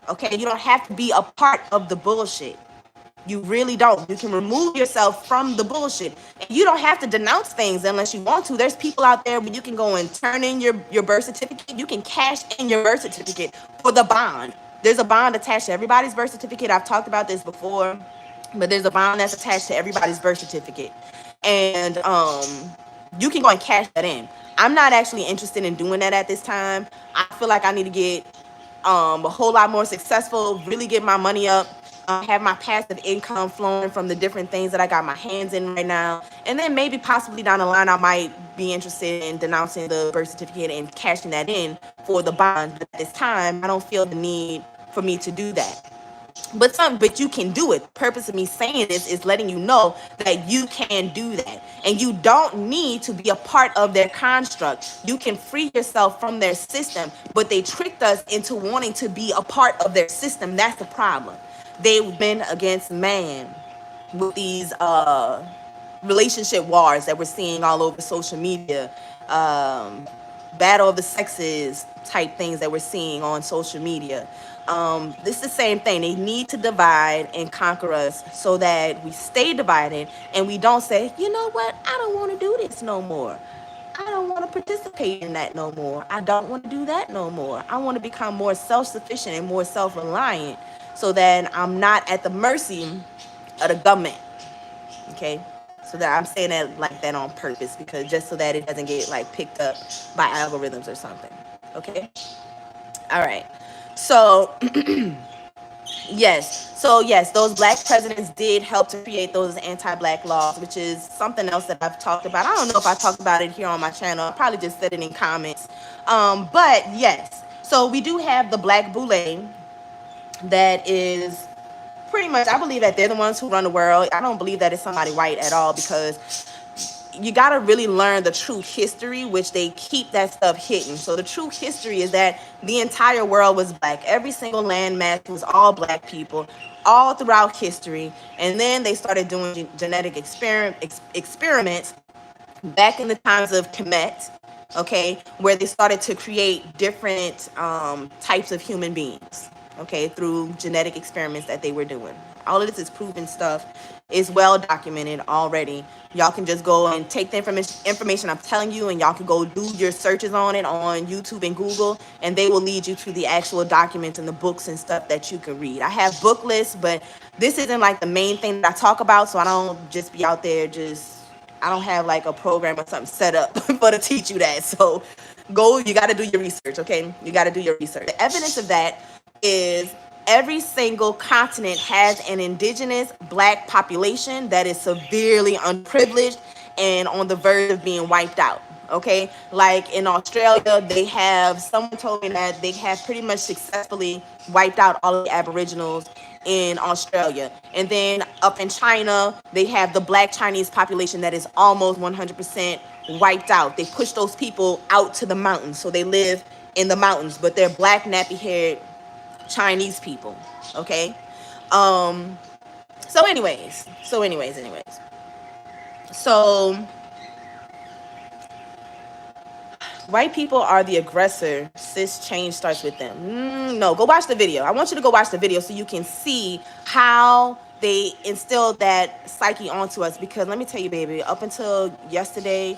Speaker 1: Okay, you don't have to be a part of the bullshit. You really don't. You can remove yourself from the bullshit. And you don't have to denounce things unless you want to. There's people out there where you can go and turn in your birth certificate. You can cash in your birth certificate for the bond. There's a bond attached to everybody's birth certificate. I've talked about this before, but there's a bond that's attached to everybody's birth certificate. And you can go and cash that in. I'm not actually interested in doing that at this time. I feel like I need to get a whole lot more successful, really get my money up, have my passive income flowing from the different things that I got my hands in right now. And then maybe possibly down the line, I might be interested in denouncing the birth certificate and cashing that in for the bond. But at this time, I don't feel the need for me to do that. But you can do it. The purpose of me saying this is letting you know that you can do that. And you don't need to be a part of their construct. You can free yourself from their system, but they tricked us into wanting to be a part of their system. That's the problem. They've been against man with these relationship wars that we're seeing all over social media, battle of the sexes type things that we're seeing on social media. This is the same thing. They need to divide and conquer us so that we stay divided and we don't say, you know what, I don't want to do this no more. I don't want to participate in that no more. I don't want to do that no more. I want to become more self-sufficient and more self-reliant so that I'm not at the mercy of the government. Okay? So that I'm saying that like that on purpose, because just so that it doesn't get like picked up by algorithms or something. Okay? All right. So yes, those black presidents did help to create those anti-black laws, which is something else that I've talked about. I don't know if I talked about it here on my channel. I probably just said it in comments. But yes, so we do have the Black Boule that is pretty much, I believe that they're the ones who run the world. I don't believe that it's somebody white at all, because you got to really learn the true history, which they keep that stuff hidden. So the true history is that the entire world was black. Every single landmass was all black people all throughout history. And then they started doing genetic experiments back in the times of Kemet, okay, where they started to create different types of human beings, okay, through genetic experiments that they were doing. All of this is proven stuff. Is well documented already. Y'all can just go and take the information I'm telling you, and y'all can go do your searches on it on YouTube and Google, and they will lead you to the actual documents and the books and stuff that you can read. I have book lists, but this isn't like the main thing that I talk about, so I don't just be out there I don't have like a program or something set up for to teach you that. So you got to do your research, okay? You got to do your research. The evidence of that is every single continent has an indigenous black population that is severely unprivileged and on the verge of being wiped out. Okay, like in Australia, someone told me that they have pretty much successfully wiped out all of the Aboriginals in Australia. And then up in China, they have the black Chinese population that is almost 100% wiped out. They push those people out to the mountains, so they live in the mountains, but they're black, nappy-haired Chinese people. Okay. So anyways. So white people are the aggressor. Cis change starts with them. No, go watch the video. I want you to go watch the video so you can see how they instilled that psyche onto us. Because let me tell you, baby, up until yesterday,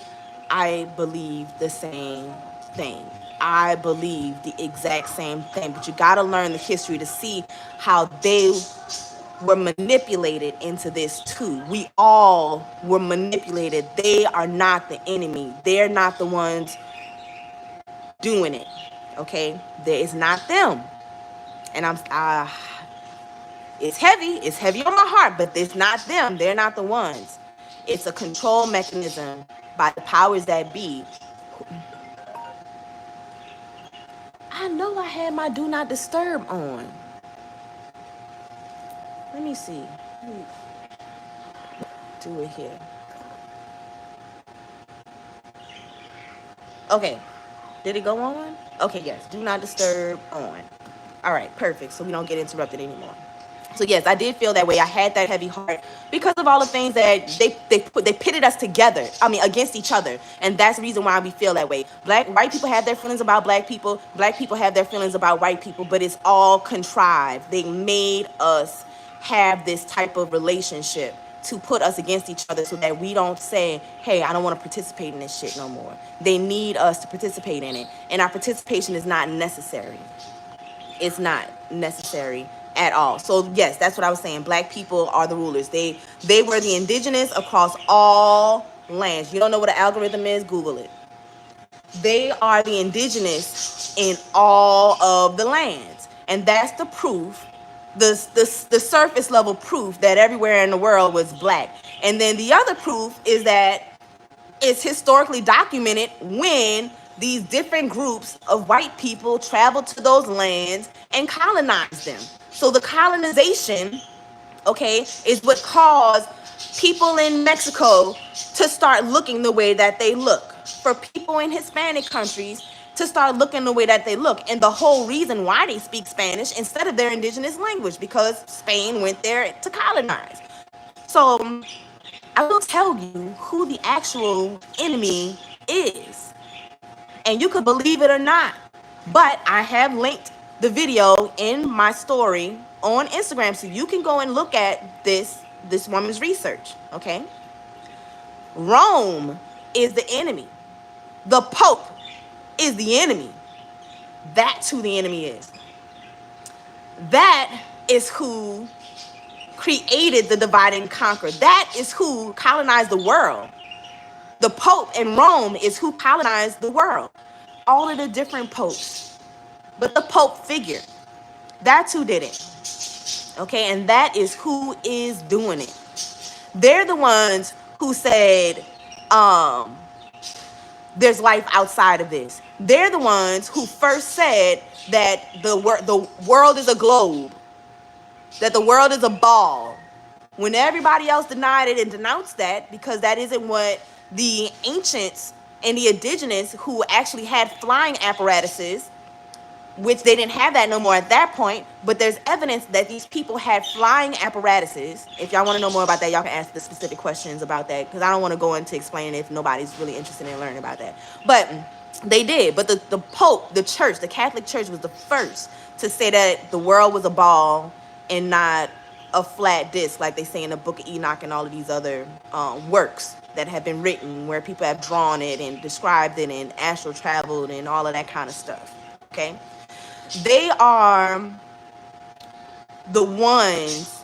Speaker 1: I believed the same thing. I believe the exact same thing. But you got to learn the history to see how they were manipulated into this too. We all were manipulated. They are not the enemy. They're not the ones doing it. Okay, it's not them. And it's heavy on my heart, but it's not them. They're not the ones. It's a control mechanism by the powers that be. I know I had my do not disturb on. Let me see. Let me do it here. Okay. Did it go on? Okay, yes. Do not disturb on. All right, perfect. So we don't get interrupted anymore. So yes, I did feel that way. I had that heavy heart because of all the things that they pitted us together. I mean, against each other, and that's the reason why we feel that way. White people have their feelings about black people. Black people have their feelings about white people, but it's all contrived. They made us have this type of relationship to put us against each other so that we don't say, hey, I don't want to participate in this shit no more. They need us to participate in it, and our participation is not necessary. It's not necessary at all. So yes, that's what I was saying. Black people are the rulers. They were the indigenous across all lands. You don't know what an algorithm is? Google it. They are the indigenous in all of the lands, and that's the proof, the surface level proof that everywhere in the world was black. And then the other proof is that it's historically documented when these different groups of white people traveled to those lands and colonized them. So the colonization, okay, is what caused people in Mexico to start looking the way that they look, for people in Hispanic countries to start looking the way that they look. And the whole reason why they speak Spanish instead of their indigenous language, because Spain went there to colonize. So I will tell you who the actual enemy is, and you could believe it or not, but I have linked the video in my story on Instagram, so you can go and look at this woman's research. Okay, Rome is the enemy. The Pope is the enemy. That's who the enemy is. That is who created the divide and conquer. That is who colonized the world. The Pope in Rome is who colonized the world. All of the different popes. But the Pope figure, that's who did it. Okay, and that is who is doing it. They're the ones who said, there's life outside of this. They're the ones who first said that the world is a globe, that the world is a ball. When everybody else denied it and denounced that, because that isn't what the ancients and the indigenous who actually had flying apparatuses, which they didn't have that no more at that point, but there's evidence that these people had flying apparatuses. If y'all want to know more about that, y'all can ask the specific questions about that, because I don't want to go into explaining if nobody's really interested in learning about that. But they did. But the Pope, the church, the Catholic Church was the first to say that the world was a ball and not a flat disc, like they say in the Book of Enoch and all of these other works that have been written, where people have drawn it and described it and astral traveled and all of that kind of stuff. Okay, they are the ones,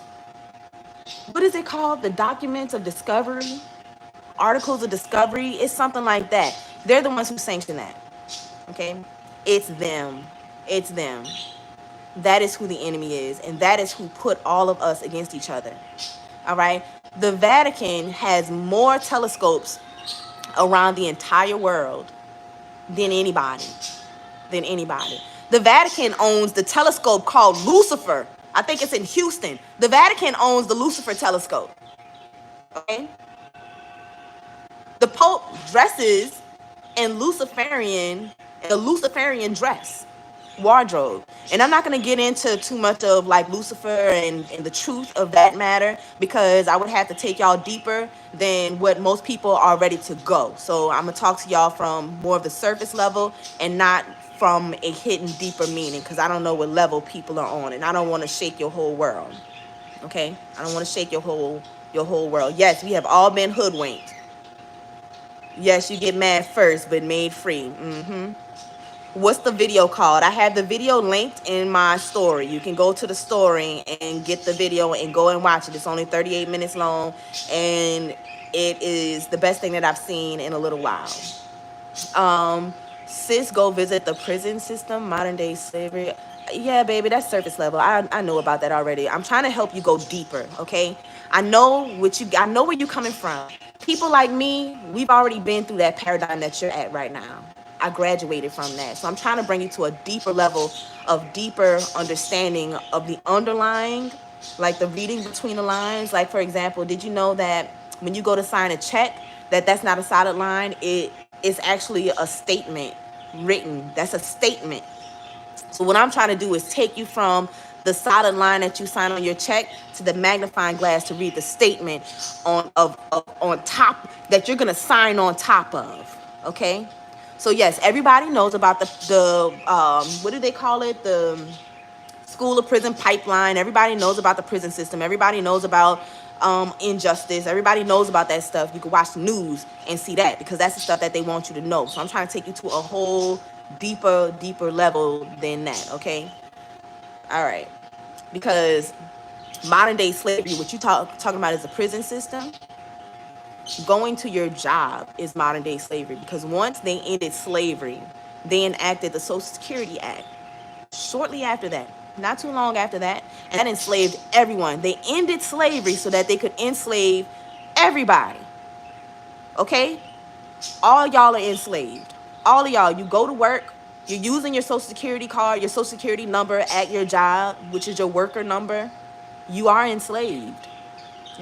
Speaker 1: what is it called? The documents of discovery, articles of discovery. It's something like that. They're the ones who sanction that. Okay, it's them. It's them. That is who the enemy is, and that is who put all of us against each other. All right, the Vatican has more telescopes around the entire world than anybody. The Vatican owns the telescope called Lucifer. I think it's in Houston. The Vatican owns the Lucifer telescope. Okay, the Pope dresses in a Luciferian dress wardrobe. And I'm not going to get into too much of like Lucifer and the truth of that matter, because I would have to take y'all deeper than what most people are ready to go. So I'm going to talk to y'all from more of the surface level and not from a hidden deeper meaning, because I don't know what level people are on, and I don't want to shake your whole world. Okay, I don't want to shake your whole world. Yes, we have all been hoodwinked. Yes, you get mad first but made free. What's the video called? I have the video linked in my story. You can go to the story and get the video and go and watch it. It's only 38 minutes long, and it is the best thing that I've seen in a little while. Sis, go visit the prison system, modern day slavery. Yeah, baby, that's surface level. I know about that already. I'm trying to help you go deeper, okay? I know where you're coming from. People like me, we've already been through that paradigm that you're at right now. I graduated from that. So I'm trying to bring you to a deeper level of deeper understanding of the underlying like the reading between the lines. Like, for example, did you know that when you go to sign a check, that's not a solid line? It is actually a statement written. That's a statement. So what I'm trying to do is take you from the solid line that you sign on your check to the magnifying glass to read the statement on top that you're gonna sign on top of. Okay. So yes, everybody knows about the what do they call it? The school of prison pipeline. Everybody knows about the prison system. Everybody knows about injustice. Everybody knows about that stuff. You can watch the news and see that, because that's the stuff that they want you to know. So I'm trying to take you to a whole deeper level than that. Okay. All right. Because modern day slavery, what you talking about is the prison system. Going to your job is modern day slavery, because once they ended slavery, they enacted the Social Security Act. Shortly after that, not too long after that, and that enslaved everyone. They ended slavery so that they could enslave everybody. Okay? All y'all are enslaved. All of y'all, you go to work, you're using your Social Security card, your Social Security number at your job, which is your worker number. You are enslaved.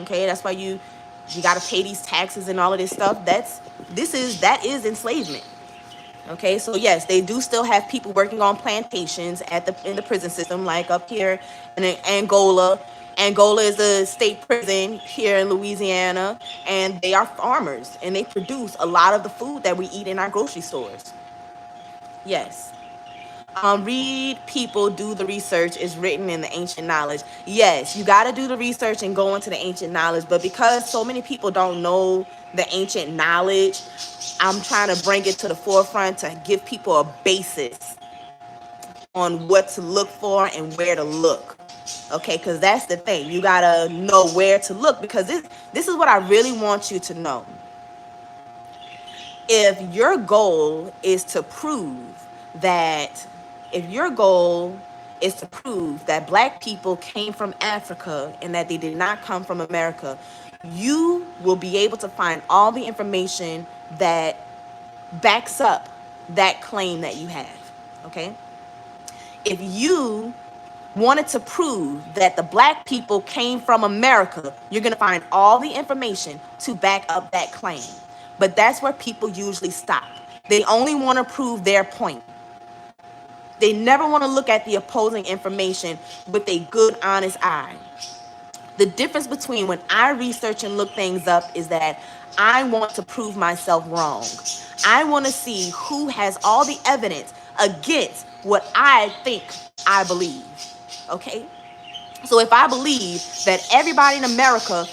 Speaker 1: Okay? That's why you got to pay these taxes and all of this stuff. that is enslavement. Okay, so yes, they do still have people working on plantations in the prison system, like up here in Angola. Angola is a state prison here in Louisiana, and they are farmers, and they produce a lot of the food that we eat in our grocery stores. Yes. Read, people, do the research is written in the ancient knowledge. Yes, you got to do the research and go into the ancient knowledge, but because so many people don't know the ancient knowledge, I'm trying to bring it to the forefront to give people a basis on what to look for and where to look. Okay, because that's the thing. You got to know where to look, because this is what I really want you to know. If your goal is to prove that black people came from Africa and that they did not come from America, you will be able to find all the information that backs up that claim that you have. Okay? If you wanted to prove that the black people came from America, you're going to find all the information to back up that claim. But that's where people usually stop. They only want to prove their point. They never want to look at the opposing information with a good, honest eye. The difference between when I research and look things up is that I want to prove myself wrong. I want to see who has all the evidence against what I think I believe. Okay? So if I believe that everybody in America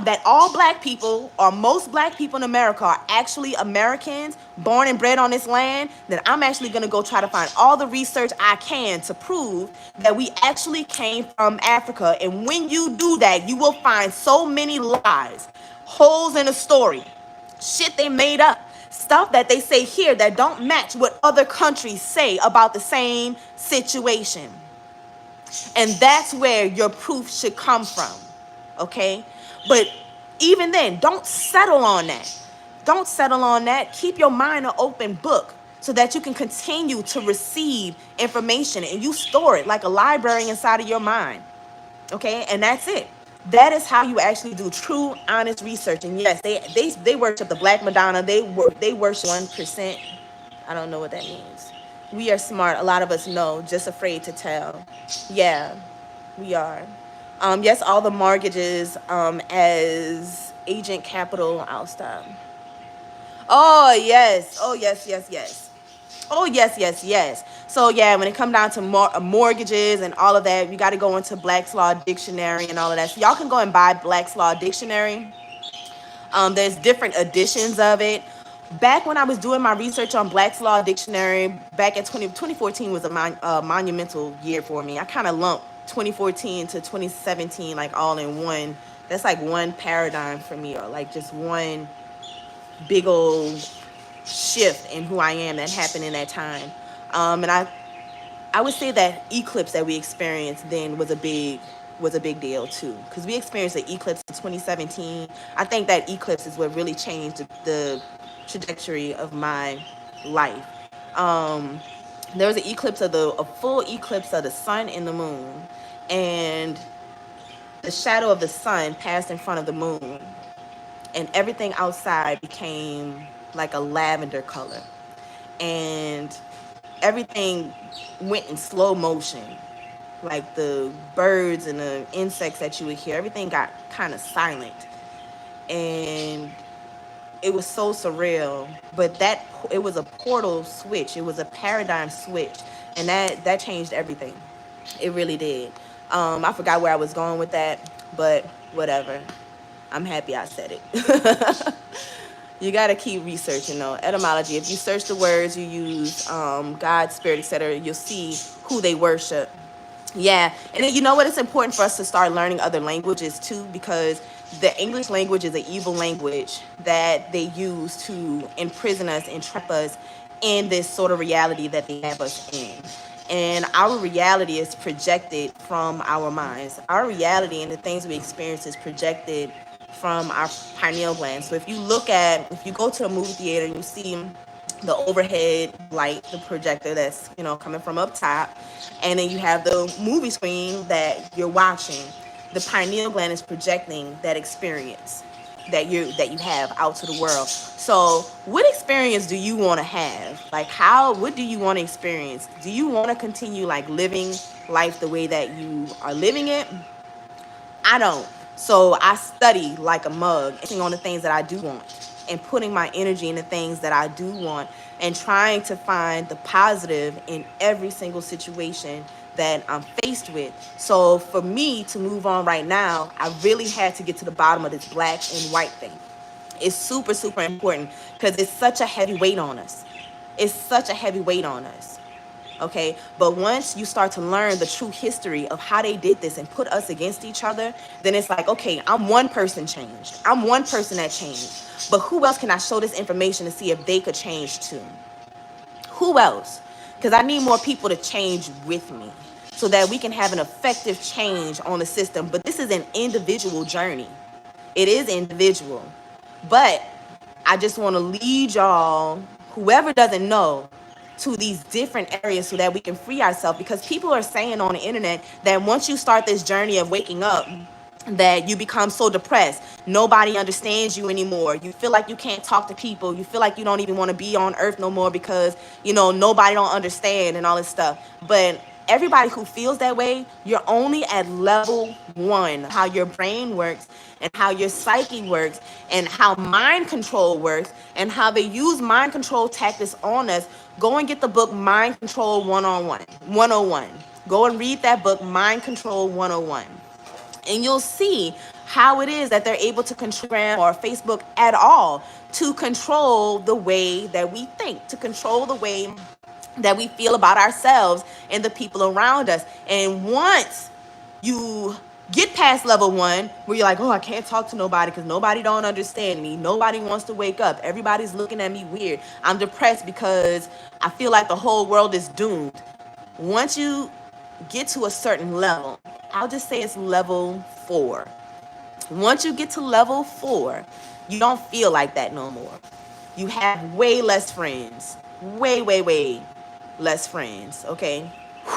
Speaker 1: that all black people or most black people in America are actually Americans born and bred on this land, then I'm actually going to go try to find all the research I can to prove that we actually came from Africa. And when you do that, you will find so many lies, holes in the story, shit they made up, stuff that they say here that don't match what other countries say about the same situation. And that's where your proof should come from. Okay? But even then, don't settle on that. Don't settle on that. Keep your mind an open book so that you can continue to receive information and you store it like a library inside of your mind. Okay? And that's it. That is how you actually do true, honest research. And yes, they worship the Black Madonna. They worship 1%. I don't know what that means. We are smart. A lot of us know, just afraid to tell. Yeah, we are. Yes, all the mortgages as agent capital. I'll stop. Oh, yes. Oh, yes, yes, yes. Oh, yes, yes, yes. So, yeah, when it comes down to mortgages and all of that, you got to go into Black's Law Dictionary and all of that. So y'all can go and buy Black's Law Dictionary. There's different editions of it. Back when I was doing my research on Black's Law Dictionary, back in 2014 was a monumental year for me. I kind of lumped 2014 to 2017 like all in one. That's like one paradigm for me, or like just one big old shift in who I am that happened in that time. And I would say that eclipse that we experienced then was a big deal too, because we experienced an eclipse in 2017. I think that eclipse is what really changed the trajectory of my life. There was a full eclipse of the sun and the moon, and the shadow of the sun passed in front of the moon, and everything outside became like a lavender color, and everything went in slow motion. Like the birds and the insects that you would hear, everything got kind of silent, and it was so surreal. But that, it was a portal switch, it was a paradigm switch, and that changed everything. It really did. I forgot where I was going with that, but whatever. I'm happy I said it. You got to keep researching though. Etymology. If you search the words, you use God, spirit, etc., you'll see who they worship. Yeah, and then, you know what? It's important for us to start learning other languages too, because the English language is an evil language that they use to imprison us and trap us in this sort of reality that they have us in. And our reality is projected from our minds. Our reality and the things we experience is projected from our pineal gland. So if you go to a movie theater and you see the overhead light, the projector that's, coming from up top, and then you have the movie screen that you're watching, the pineal gland is projecting that experience that you have out to the world. So what experience do you want to have? Like, what do you want to experience? Do you want to continue like living life the way that you are living it? I don't. So I study like a mug, focusing on the things that I do want and putting my energy in the things that I do want, and trying to find the positive in every single situation that I'm faced with. So for me to move on right now, I really had to get to the bottom of this black and white thing. It's super, super important because it's such a heavy weight on us. It's such a heavy weight on us. Okay, but once you start to learn the true history of how they did this and put us against each other, then it's like, okay, I'm one person changed, I'm one person that changed, but who else can I show this information to see if they could change too? Who else? Because I need more people to change with me so that we can have an effective change on the system. But this is an individual journey. It is individual, but I just want to lead y'all, whoever doesn't know, to these different areas so that we can free ourselves, because people are saying on the internet that once you start this journey of waking up, that you become so depressed, nobody understands you anymore, you feel like you can't talk to people, you feel like you don't even want to be on earth no more because nobody don't understand and all this stuff. But everybody who feels that way, you're only at level 1. How your brain works and how your psyche works and how mind control works and how they use mind control tactics on us. Go and get the book Mind Control 101. Go and read that book, Mind Control 101, and you'll see how it is that they're able to control Instagram or Facebook at all, to control the way that we think, to control the way that we feel about ourselves and the people around us. And once you get past level 1, where you're like, oh, I can't talk to nobody because nobody don't understand me, nobody wants to wake up, everybody's looking at me weird, I'm depressed because I feel like the whole world is doomed. Once you get to a certain level, I'll just say it's level 4. Once you get to level 4, you don't feel like that no more. You have way less friends. Way less friends, okay?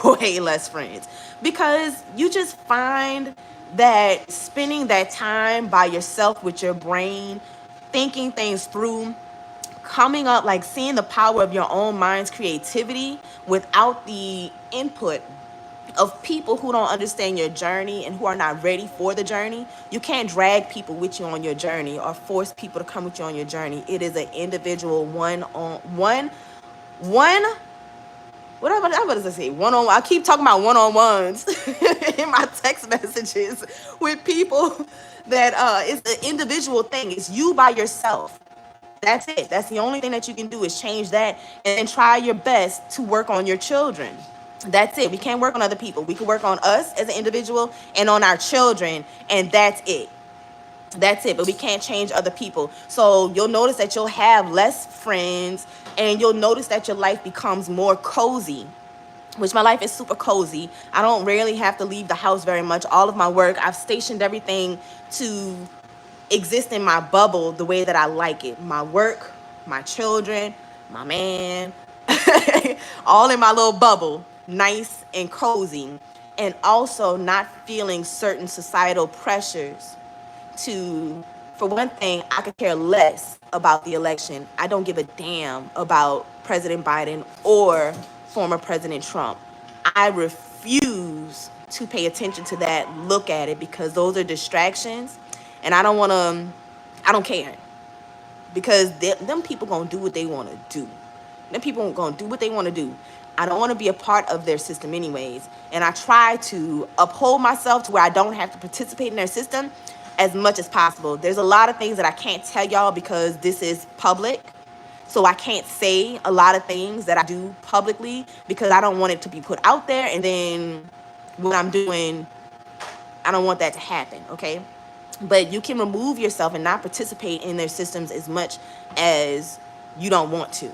Speaker 1: Way less friends. Because you just find that spending that time by yourself with your brain, thinking things through, coming up, like seeing the power of your own mind's creativity without the input of people who don't understand your journey and who are not ready for the journey. You can't drag people with you on your journey or force people to come with you on your journey. It is an individual one on one. What does I say? One on. I keep talking about one-on-ones in my text messages with people. That it's an individual thing. It's you by yourself. That's it. That's the only thing that you can do, is change that and then try your best to work on your children. That's it. We can't work on other people. We can work on us as an individual and on our children, and that's it. That's it. But we can't change other people. So you'll notice that you'll have less friends, and you'll notice that your life becomes more cozy, which my life is super cozy. I don't rarely have to leave the house very much. All of my work, I've stationed everything to exist in my bubble the way that I like it. My work, my children, my man, all in my little bubble, nice and cozy. and also not feeling certain societal pressures to, for one thing, I could care less about the election. I don't give a damn about President Biden or former President Trump. I refuse to pay attention to that, look at it, because those are distractions, and I don't want to, I don't care, because them people gonna do what they want to do. Them people gonna do what they want to do. I don't want to be a part of their system anyways, and I try to uphold myself to where I don't have to participate in their system as much as possible. There's a lot of things that I can't tell y'all because this is public, so I can't say a lot of things that I do publicly because I don't want it to be put out there, and then what I'm doing, I don't want that to happen, okay? But you can remove yourself and not participate in their systems as much as you don't want to,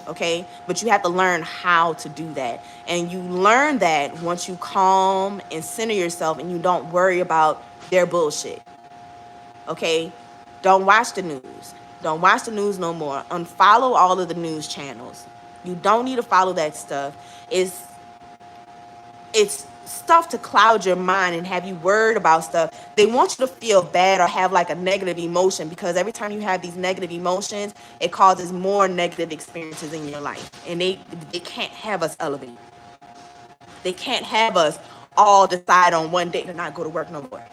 Speaker 1: okay? But you have to learn how to do that. And you learn that once you calm and center yourself and you don't worry about their bullshit, okay? Don't watch the news. Don't watch the news no more. Unfollow all of the news channels. You don't need to follow that stuff. It's stuff to cloud your mind and have you worried about stuff. They want you to feel bad or have like a negative emotion, because every time you have these negative emotions, it causes more negative experiences in your life. And they can't have us elevate. They can't have us all decide on one day to not go to work no more.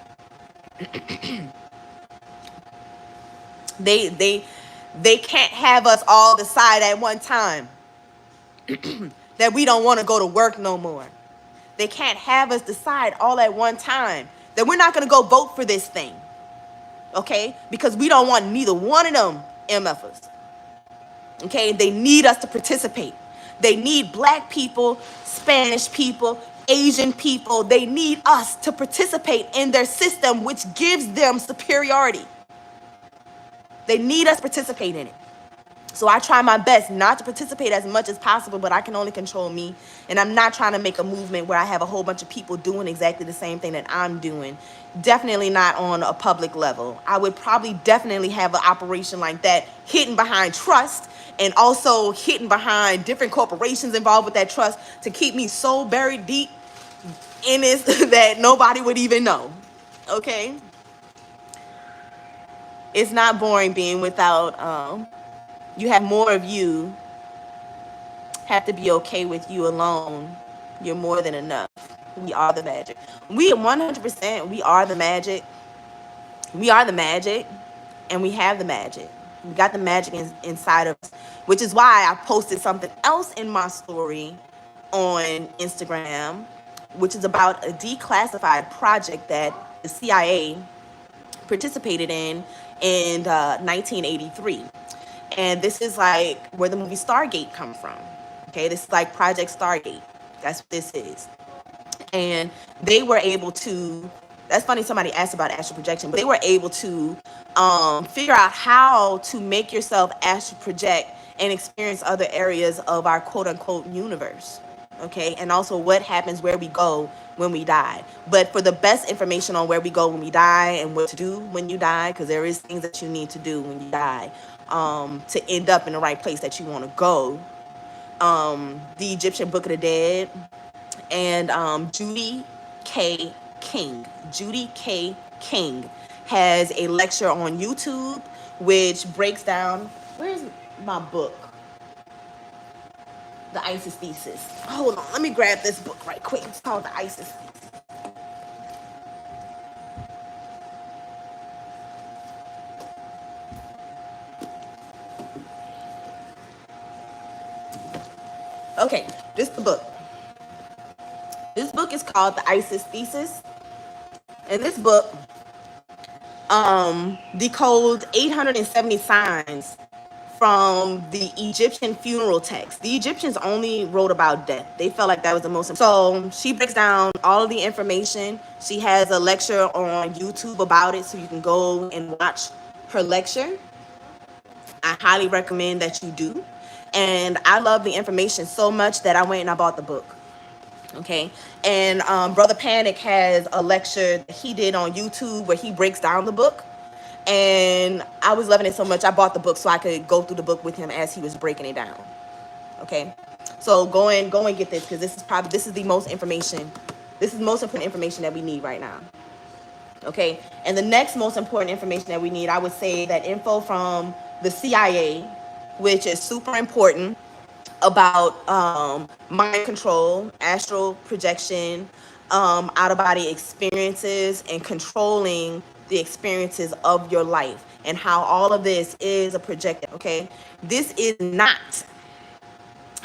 Speaker 1: They can't have us all decide at one time that we don't want to go to work no more. They can't have us decide all at one time that we're not going to go vote for this thing, okay? Because we don't want neither one of them MFers, okay? They need us to participate. They need black people, Spanish people, Asian people. They need us to participate in their system, which gives them superiority. They need us to participate in it. So I try my best not to participate as much as possible, but I can only control me. And I'm not trying to make a movement where I have a whole bunch of people doing exactly the same thing that I'm doing. Definitely not on a public level. I would probably definitely have an operation like that hidden behind trust, and also hidden behind different corporations involved with that trust, to keep me so buried deep in this that nobody would even know, okay? It's not boring being without, you have more of you, have to be okay with you alone. You're more than enough. We are the magic. We 100%, we are the magic. We are the magic, and we have the magic. We got the magic inside of us, which is why I posted something else in my story on Instagram, which is about a declassified project that the CIA participated in 1983. And this is like where the movie Stargate comes from. Okay, this is like Project Stargate. That's what this is. And they were able to, that's funny, somebody asked about astral projection, but they were able to figure out how to make yourself astral project and experience other areas of our quote unquote universe. Okay, and also what happens where we go when we die. But for the best information on where we go when we die and what to do when you die, because there is things that you need to do when you die, to end up in the right place that you want to go. The Egyptian Book of the Dead, and Judy K. King. Judy K. King has a lecture on YouTube which breaks down, where's my book? The ISIS Thesis. Hold on, let me grab this book right quick. It's called The ISIS Thesis. Okay, this is the book. This book is called The ISIS Thesis. And this book decodes 870 signs from the Egyptian funeral text. The Egyptians only wrote about death. They felt like that was the most important. So she breaks down all of the information. She has a lecture on YouTube about it, so you can go and watch her lecture. I highly recommend that you do. And I love the information so much that I went and I bought the book. Okay, and Brother Panic has a lecture that he did on YouTube where he breaks down the book, and I was loving it so much I bought the book so I could go through the book with him as he was breaking it down. Okay, so go and get this, because this is the most information This is the most important information that we need right now. Okay, and the next most important information that we need, I would say that info from the CIA, which is super important, about mind control, astral projection, out of body experiences, and controlling the experiences of your life, and how all of this is a projection. Okay, this is not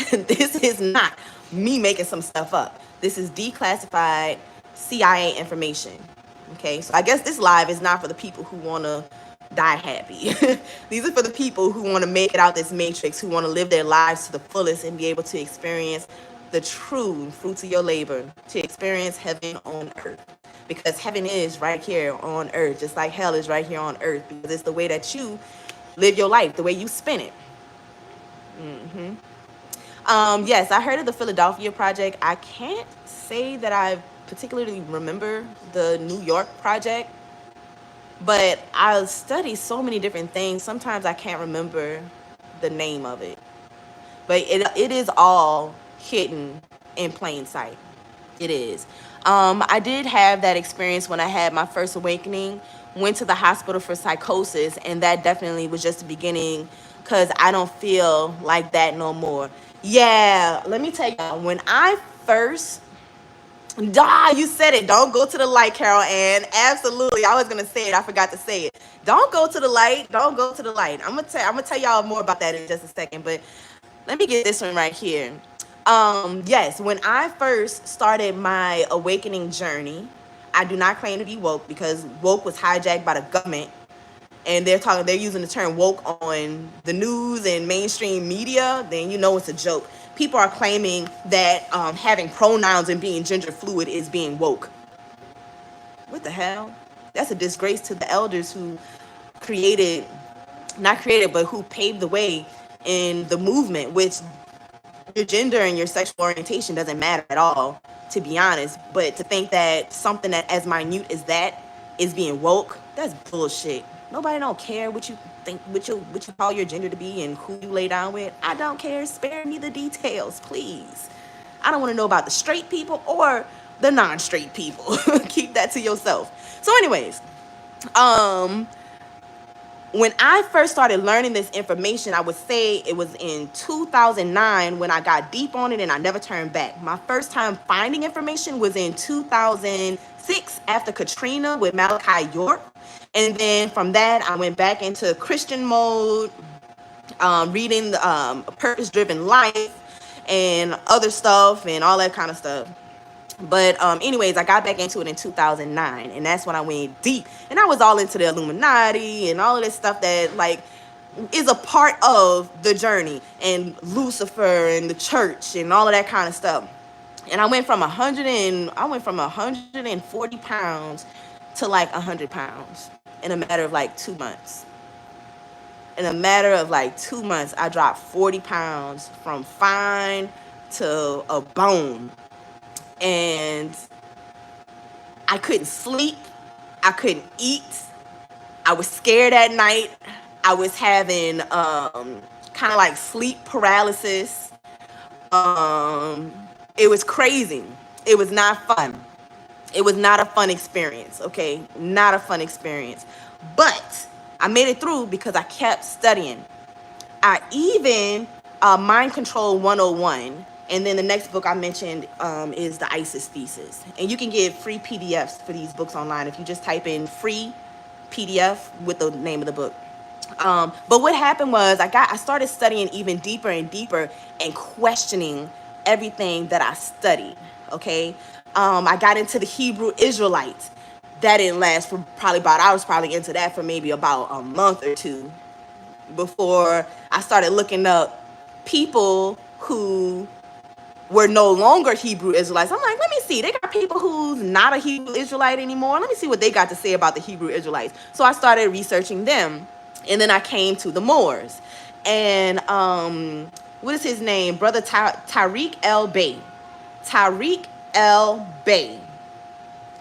Speaker 1: this is not me making some stuff up. This is declassified CIA information. Okay, so I guess this live is not for the people who want to die happy. These are for the people who want to make it out this matrix, who want to live their lives to the fullest and be able to experience the true fruits of your labor, to experience heaven on earth. Because heaven is right here on earth, just like hell is right here on earth, because it's the way that you live your life, the way you spin it. Yes, I heard of the Philadelphia project. I can't say that I particularly remember the New York project, but I study so many different things. Sometimes I can't remember the name of it, but it is all hidden in plain sight. It is. I did have that experience when I had my first awakening, went to the hospital for psychosis, and that definitely was just the beginning, because I don't feel like that no more. Yeah, let me tell you, when I first, you said it. Don't go to the light, Carol Ann. Absolutely. I was gonna say it. I forgot to say it. Don't go to the light. Don't go to the light. I'm gonna tell y'all more about that in just a second. But let me get this one right here. Yes, when I first started my awakening journey, I do not claim to be woke, because woke was hijacked by the government, and they're using the term woke on the news and mainstream media. Then you know it's a joke. People are claiming that having pronouns and being gender fluid is being woke. What the hell? That's a disgrace to the elders who created, not created, but who paved the way in the movement, which your gender and your sexual orientation doesn't matter at all, to be honest. But to think that something that as minute as that is being woke, that's bullshit. Nobody don't care what you think, what you call your gender to be and who you lay down with. I don't care. Spare me the details, please. I don't want to know about the straight people or the non-straight people. Keep that to yourself. So anyways, when I first started learning this information, I would say it was in 2009 when I got deep on it and I never turned back. My first time finding information was in 2006 after Katrina with Malachi York. And then from that, I went back into Christian mode, reading Purpose Driven Life and other stuff and all that kind of stuff. But anyways, I got back into it in 2009, and that's when I went deep. And I was all into the Illuminati and all of this stuff that like is a part of the journey, and Lucifer and the church and all of that kind of stuff. And I went from 140 pounds to like 100 pounds in a matter of like 2 months. In a matter of like 2 months, I dropped 40 pounds from fine to a bone. And I couldn't sleep. I couldn't eat. I was scared at night. I was having kind of like sleep paralysis. It was crazy. It was not fun. It was not a fun experience, okay? Not a fun experience. But I made it through because I kept studying. I even Mind Control 101. And then the next book I mentioned is the ISIS Thesis. And you can get free PDFs for these books online if you just type in free PDF with the name of the book. But what happened was I started studying even deeper and deeper and questioning everything that I studied, okay? I got into the Hebrew Israelites. That didn't last for I was probably into that for maybe about a month or two before I started looking up people who were no longer Hebrew Israelites. I'm like, let me see. They got people who's not a Hebrew Israelite anymore. Let me see what they got to say about the Hebrew Israelites. So I started researching them. And then I came to the Moors. And what is his name? Brother Tariq El Bey. Tariq El Bey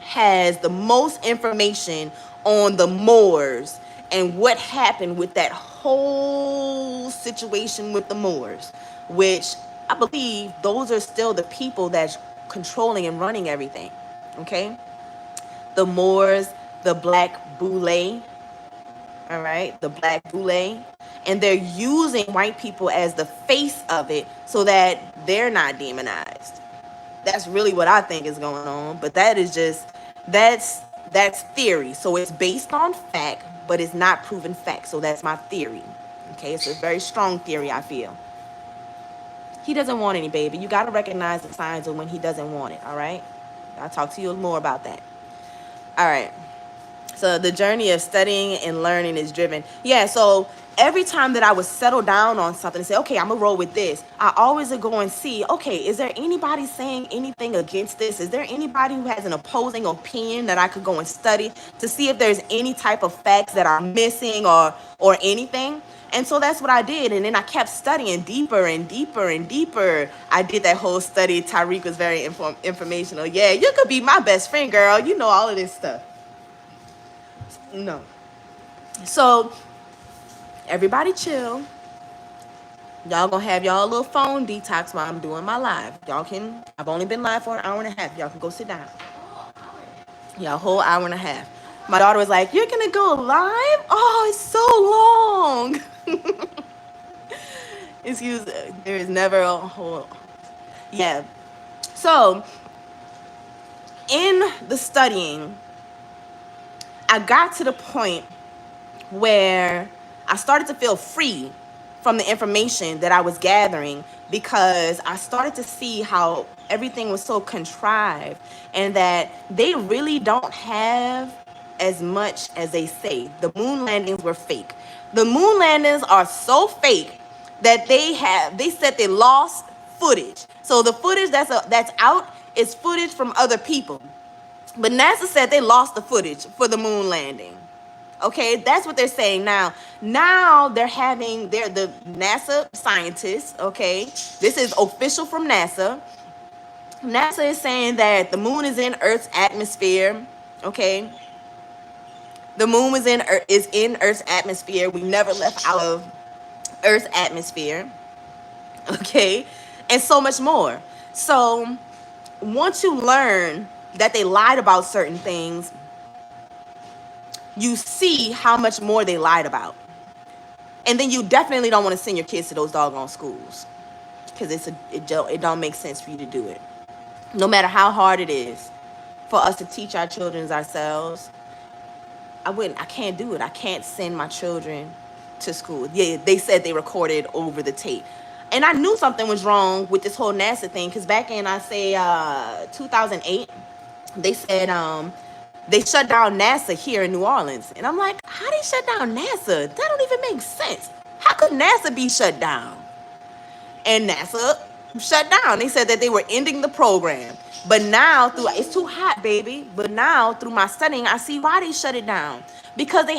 Speaker 1: has the most information on the Moors and what happened with that whole situation with the Moors, which I believe those are still the people that's controlling and running everything. Okay, the Moors, the Black Boule, all right, the Black Boule, and they're using white people as the face of it so that they're not demonized. That's really what I think is going on, but that is just that's theory. So it's based on fact, but it's not proven fact. So that's my theory. Okay, it's a very strong theory, I feel. He doesn't want any, baby. You got to recognize the signs of when he doesn't want it, all right? I'll talk to you more about that. All right. So the journey of studying and learning is driven. Yeah, so every time that I would settle down on something and say, okay, I'm going to roll with this, I always would go and see, okay, is there anybody saying anything against this? Is there anybody who has an opposing opinion that I could go and study to see if there's any type of facts that are missing or anything? And so that's what I did. And then I kept studying deeper and deeper and deeper. I did that whole study. Tyreek was very informational. Yeah, you could be my best friend, girl. You know all of this stuff. No. So everybody chill. Y'all gonna have y'all a little phone detox while I'm doing my live. Y'all can, I've only been live for an hour and a half. Y'all can go sit down. Y'all whole hour and a half. My daughter was like, you're gonna go live? Oh, it's so long. Excuse me. There is never a whole, yeah. So in the studying, I got to the point where I started to feel free from the information that I was gathering, because I started to see how everything was so contrived and that they really don't have as much as they say. The moon landings were fake. The moon landings are so fake that they said they lost footage. So the footage that's out is footage from other people. But NASA said they lost the footage for the moon landing. Okay, that's what they're saying now. Now they're the NASA scientists, okay? This is official from NASA. NASA is saying that the moon is in Earth's atmosphere, okay? The moon is in Earth's atmosphere. We never left out of Earth's atmosphere, okay? And so much more. So once you learn that they lied about certain things, you see how much more they lied about. And then you definitely don't want to send your kids to those doggone schools, because it don't make sense for you to do it. No matter how hard it is for us to teach our children ourselves, I can't do it. I can't send my children to school. Yeah, they said they recorded over the tape. And I knew something was wrong with this whole NASA thing, because back in, 2008, they said they shut down NASA here in New Orleans. And I'm like, how they shut down NASA? That don't even make sense. How could NASA be shut down? And NASA shut down. They said that they were ending the program. But now, it's too hot, baby. But now, through my studying, I see why they shut it down. Because they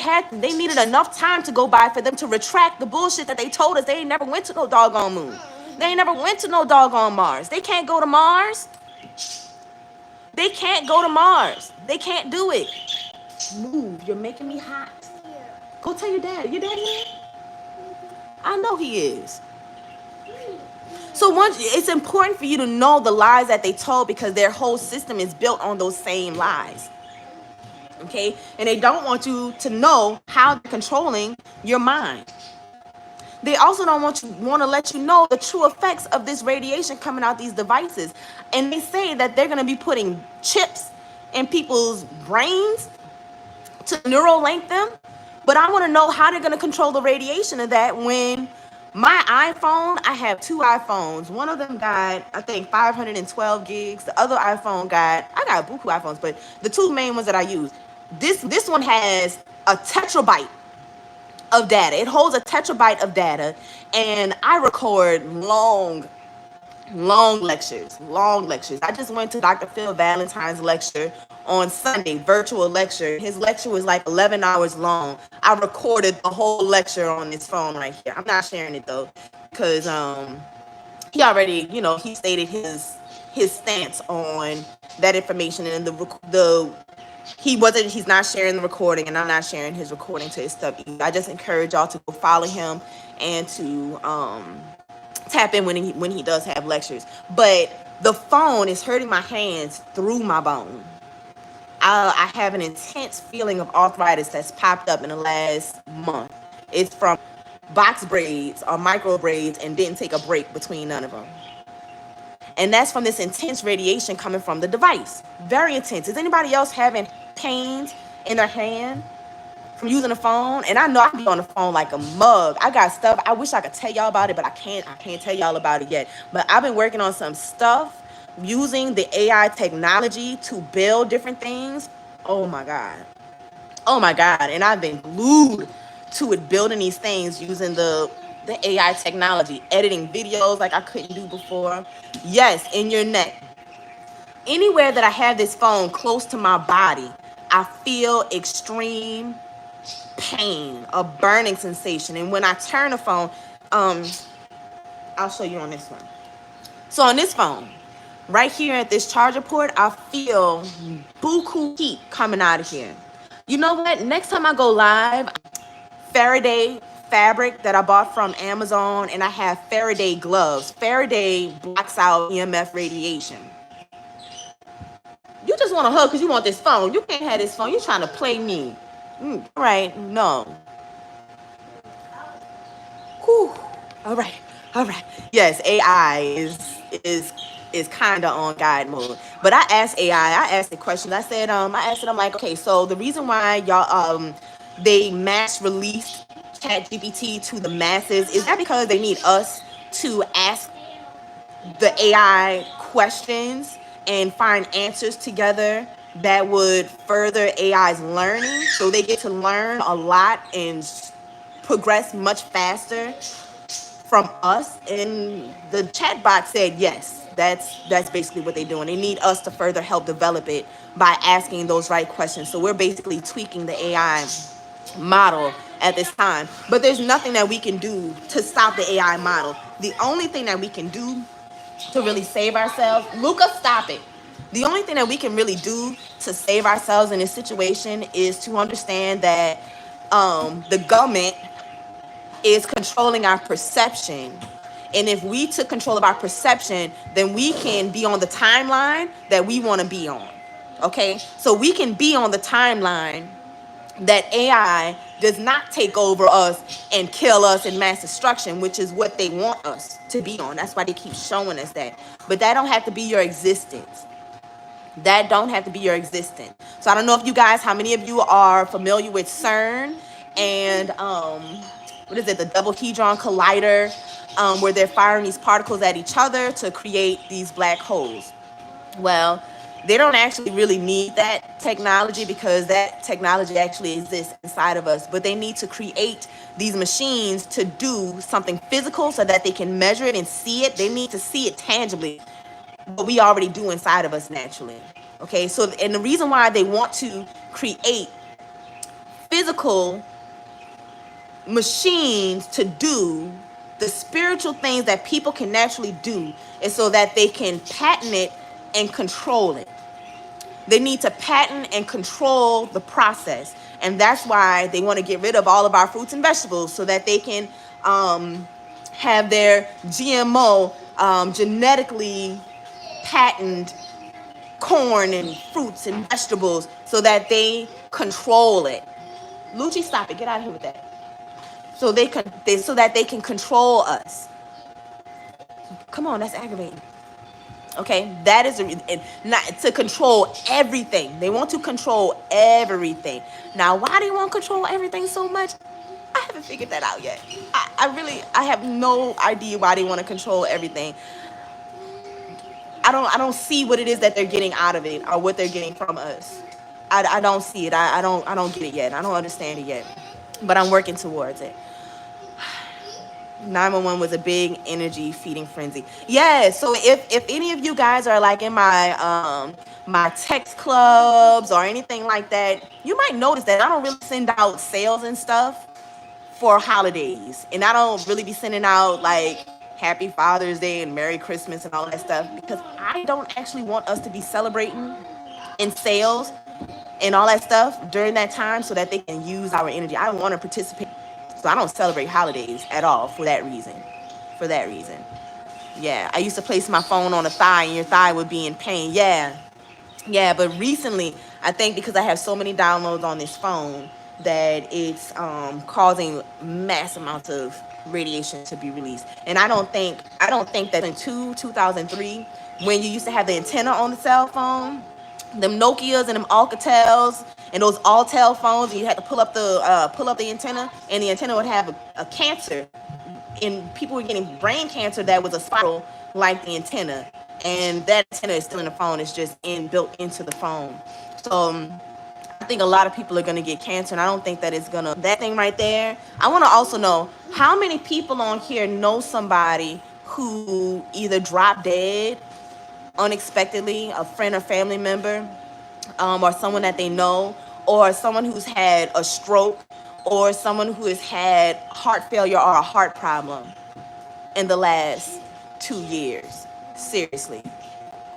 Speaker 1: needed enough time to go by for them to retract the bullshit that they told us. They ain't never went to no doggone moon. They ain't never went to no doggone Mars. They can't go to Mars. They can't go to Mars. They can't do it. Move. You're making me hot. Go tell your dad. Your dad here? I know he is. So it's important for you to know the lies that they told, because their whole system is built on those same lies. Okay? And they don't want you to know how they're controlling your mind. They also don't want to let you know the true effects of this radiation coming out these devices. And they say that they're going to be putting chips in people's brains to neural link them. But I want to know how they're going to control the radiation of that, when my iPhone, I have two iPhones. One of them got, I think, 512 gigs. The other iPhone I got buku iPhones, but the two main ones that I use, this one has a tetrabyte of data. It holds a tetrabyte of data, and I record long lectures. I just went to Dr. Phil Valentine's lecture on Sunday, virtual lecture. His lecture was like 11 hours long. I recorded the whole lecture on this phone right here. I'm not sharing it though, because he already, he stated his stance on that information, and he's not sharing the recording, and I'm not sharing his recording to his stuff either. I just encourage y'all to go follow him and to tap in when he does have lectures. But the phone is hurting my hands through my bone. I have an intense feeling of arthritis that's popped up in the last month. It's from box braids or micro braids and didn't take a break between none of them. And that's from this intense radiation coming from the device. Very intense. Is anybody else having pains in their hand from using the phone? And I know I be on the phone like a mug. I got stuff. I wish I could tell y'all about it, but I can't. I can't tell y'all about it yet. But I've been working on some stuff using the AI technology to build different things. Oh my God. Oh my God. And I've been glued to it, building these things using the AI technology, editing videos like I couldn't do before. Yes, in your neck. Anywhere that I have this phone close to my body, I feel extreme pain, a burning sensation. And when I turn the phone, I'll show you on this one. So on this phone, right here at this charger port, I feel buku heat coming out of here. You know what? Next time I go live, Faraday fabric that I bought from Amazon, and I have Faraday gloves. Faraday blocks out EMF radiation. You just want a hug because you want this phone. You can't have this phone. You're trying to play me. Right? No. Whew. All right. All right. Yes, AI is kind of on guide mode. But I asked AI. I asked the questions. I said, I asked it. I'm like, okay, so the reason why y'all they mass released ChatGPT to the masses, is that because they need us to ask the AI questions and find answers together that would further AI's learning, so they get to learn a lot and progress much faster from us? And the chatbot said yes, that's basically what they're doing. They need us to further help develop it by asking those right questions. So we're basically tweaking the AI model at this time, but there's nothing that we can do to stop the AI model. The only thing that we can do to really save ourselves, Luca, stop it. The only thing that we can really do to save ourselves in this situation is to understand that the government is controlling our perception. And if we took control of our perception, then we can be on the timeline that we want to be on. Okay? So we can be on the timeline that AI does not take over us and kill us in mass destruction, which is what they want us to be on. That's why they keep showing us that. But that don't have to be your existence. That don't have to be your existence. So I don't know if you guys, how many of you are familiar with CERN and what is it, the Double Hadron Collider, where they're firing these particles at each other to create these black holes. Well, they don't actually really need that technology because that technology actually exists inside of us. But they need to create these machines to do something physical so that they can measure it and see it. They need to see it tangibly, what we already do inside of us naturally. Okay, so, and the reason why they want to create physical machines to do the spiritual things that people can naturally do is so that they can patent it and control it. They need to patent and control the process. And that's why they want to get rid of all of our fruits and vegetables so that they can have their GMO, genetically patented corn and fruits and vegetables so that they control it. Lucci, stop it. Get out of here with that. So so that they can control us. Come on, that's aggravating. Okay, that is not to control everything. They want to control everything. Now, why do you want to control everything so much? I haven't figured that out yet. I have no idea why they want to control everything. I don't see what it is that they're getting out of it or what they're getting from us. I don't see it. I don't get it yet. I don't understand it yet. But I'm working towards it. 911 was a big energy feeding frenzy. Yeah, so if any of you guys are like in my my text clubs or anything like that, you might notice that I don't really send out sales and stuff for holidays. And I don't really be sending out like Happy Father's Day and Merry Christmas and all that stuff because I don't actually want us to be celebrating in sales and all that stuff during that time so that they can use our energy. I don't want to participate. So I don't celebrate holidays at all for that reason. For that reason. Yeah, I used to place my phone on a thigh and your thigh would be in pain. Yeah. Yeah, but recently I think because I have so many downloads on this phone that it's causing mass amounts of radiation to be released. And I don't think that in 2003, when you used to have the antenna on the cell phone, them Nokias and them Alcatels and those Altel phones, and you had to pull up the antenna, and the antenna would have a cancer, and people were getting brain cancer that was a spiral like the antenna, and that antenna is still in the phone. It's just built into the phone. So I think a lot of people are gonna get cancer, and I don't think that it's gonna that thing right there. I want to also know how many people on here know somebody who either dropped dead unexpectedly, a friend or family member, or someone that they know, or someone who's had a stroke, or someone who has had heart failure or a heart problem in the last 2 years. Seriously.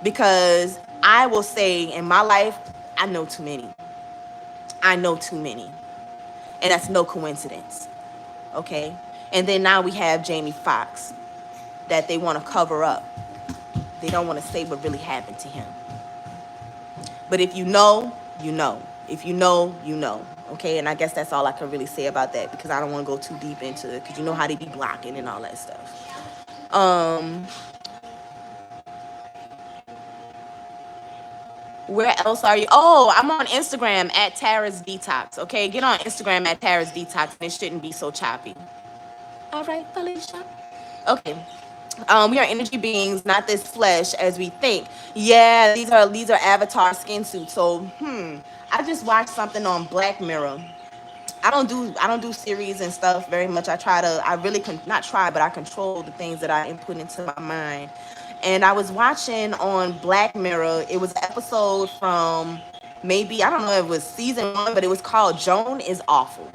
Speaker 1: Because I will say in my life, I know too many. I know too many. And that's no coincidence. Okay? And then now we have Jamie Foxx that they want to cover up. They don't want to say what really happened to him. But if you know, you know. If you know, you know. Okay? And I guess that's all I can really say about that, because I don't want to go too deep into it, because you know how they be blocking and all that stuff. Where else are you? Oh, I'm on Instagram at Tara's Detox. Okay, get on Instagram at Tara's Detox, and it shouldn't be so choppy. All right, Felicia. Okay. We are energy beings, not this flesh as we think. Yeah, these are avatar skin suits. So, I just watched something on Black Mirror. I don't do series and stuff very much. I really not try, but I control the things that I input into my mind. And I was watching on Black Mirror. It was an episode from, maybe, I don't know if it was season 1, but it was called Joan is Awful.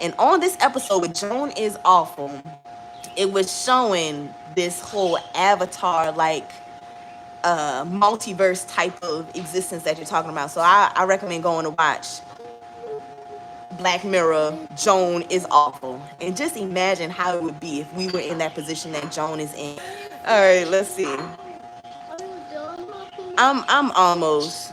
Speaker 1: And on this episode with Joan is Awful, it was showing this whole avatar like multiverse type of existence that you're talking about. So I recommend going to watch Black Mirror, Joan is Awful. And just imagine how it would be if we were in that position that Joan is in. All right, let's see. I'm almost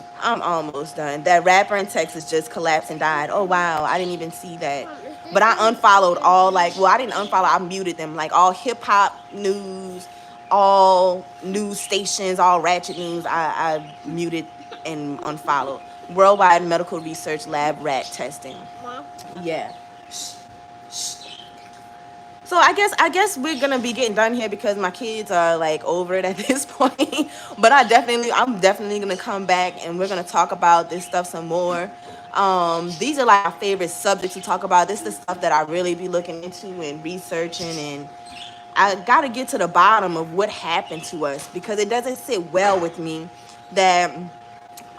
Speaker 1: done. That rapper in Texas just collapsed and died. Oh wow, I didn't even see that. But I unfollowed all, like, well, I didn't unfollow, I muted them. Like all hip hop news, all news stations, all ratchet news, I muted and unfollowed. Worldwide Medical Research Lab rat testing. Yeah. So I guess we're gonna be getting done here because my kids are like over it at this point. But I'm definitely gonna come back and we're gonna talk about this stuff some more. These are like my favorite subjects to talk about. This is the stuff that I really be looking into and researching, and I gotta get to the bottom of what happened to us, because it doesn't sit well with me that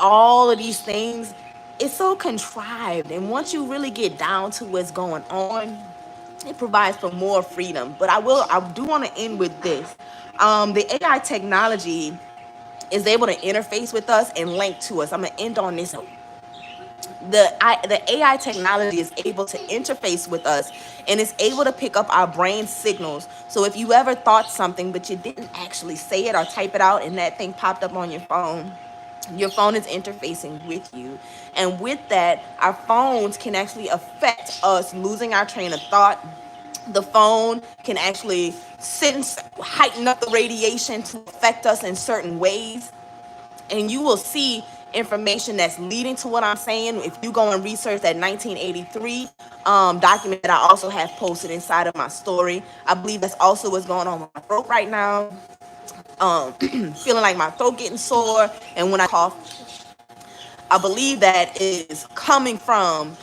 Speaker 1: all of these things, it's so contrived, and once you really get down to what's going on, it provides for more freedom. But I do want to end with this. The AI technology is able to interface with us and link to us. I'm gonna end on this. The AI technology is able to interface with us, and it's able to pick up our brain signals. So if you ever thought something but you didn't actually say it or type it out, and that thing popped up on your phone is interfacing with you. And with that, our phones can actually affect us losing our train of thought. The phone can actually heighten up the radiation to affect us in certain ways. And you will see information that's leading to what I'm saying if you go and research that 1983 document that I also have posted inside of my story. I believe that's also what's going on with my throat right now. Feeling like my throat getting sore, and when I cough, I believe that is coming from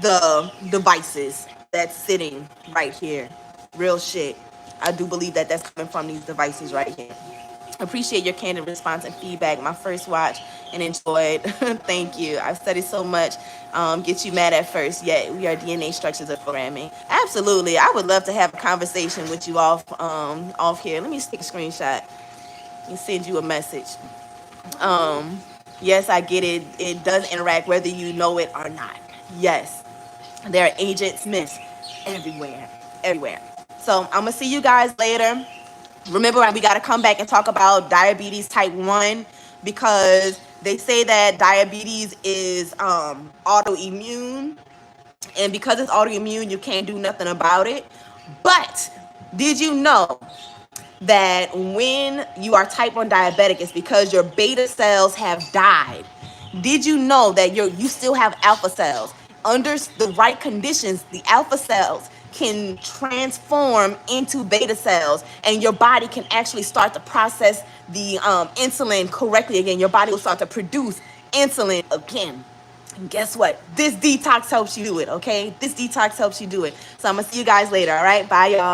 Speaker 1: the devices that's sitting right here. Real shit. I do believe that that's coming from these devices right here. Appreciate your candid response and feedback. My first watch and enjoyed. Thank you. I've studied so much. Get you mad at first. Yeah, we are DNA structures of programming. Absolutely. I would love to have a conversation with you off here. Let me just take a screenshot and send you a message. Yes, I get it. It does interact whether you know it or not. Yes, there are Agent Smiths everywhere, everywhere. So I'm gonna see you guys later. Remember, we got to come back and talk about diabetes type 1, because they say that diabetes is autoimmune, and because it's autoimmune, you can't do nothing about it. But did you know that when you are type 1 diabetic, it's because your beta cells have died? Did you know that you still have alpha cells? Under the right conditions, the alpha cells can transform into beta cells, and your body can actually start to process the insulin correctly again. Your body will start to produce insulin again. And guess what? This detox helps you do it, okay? This detox helps you do it. So I'm gonna see you guys later, all right? Bye, y'all.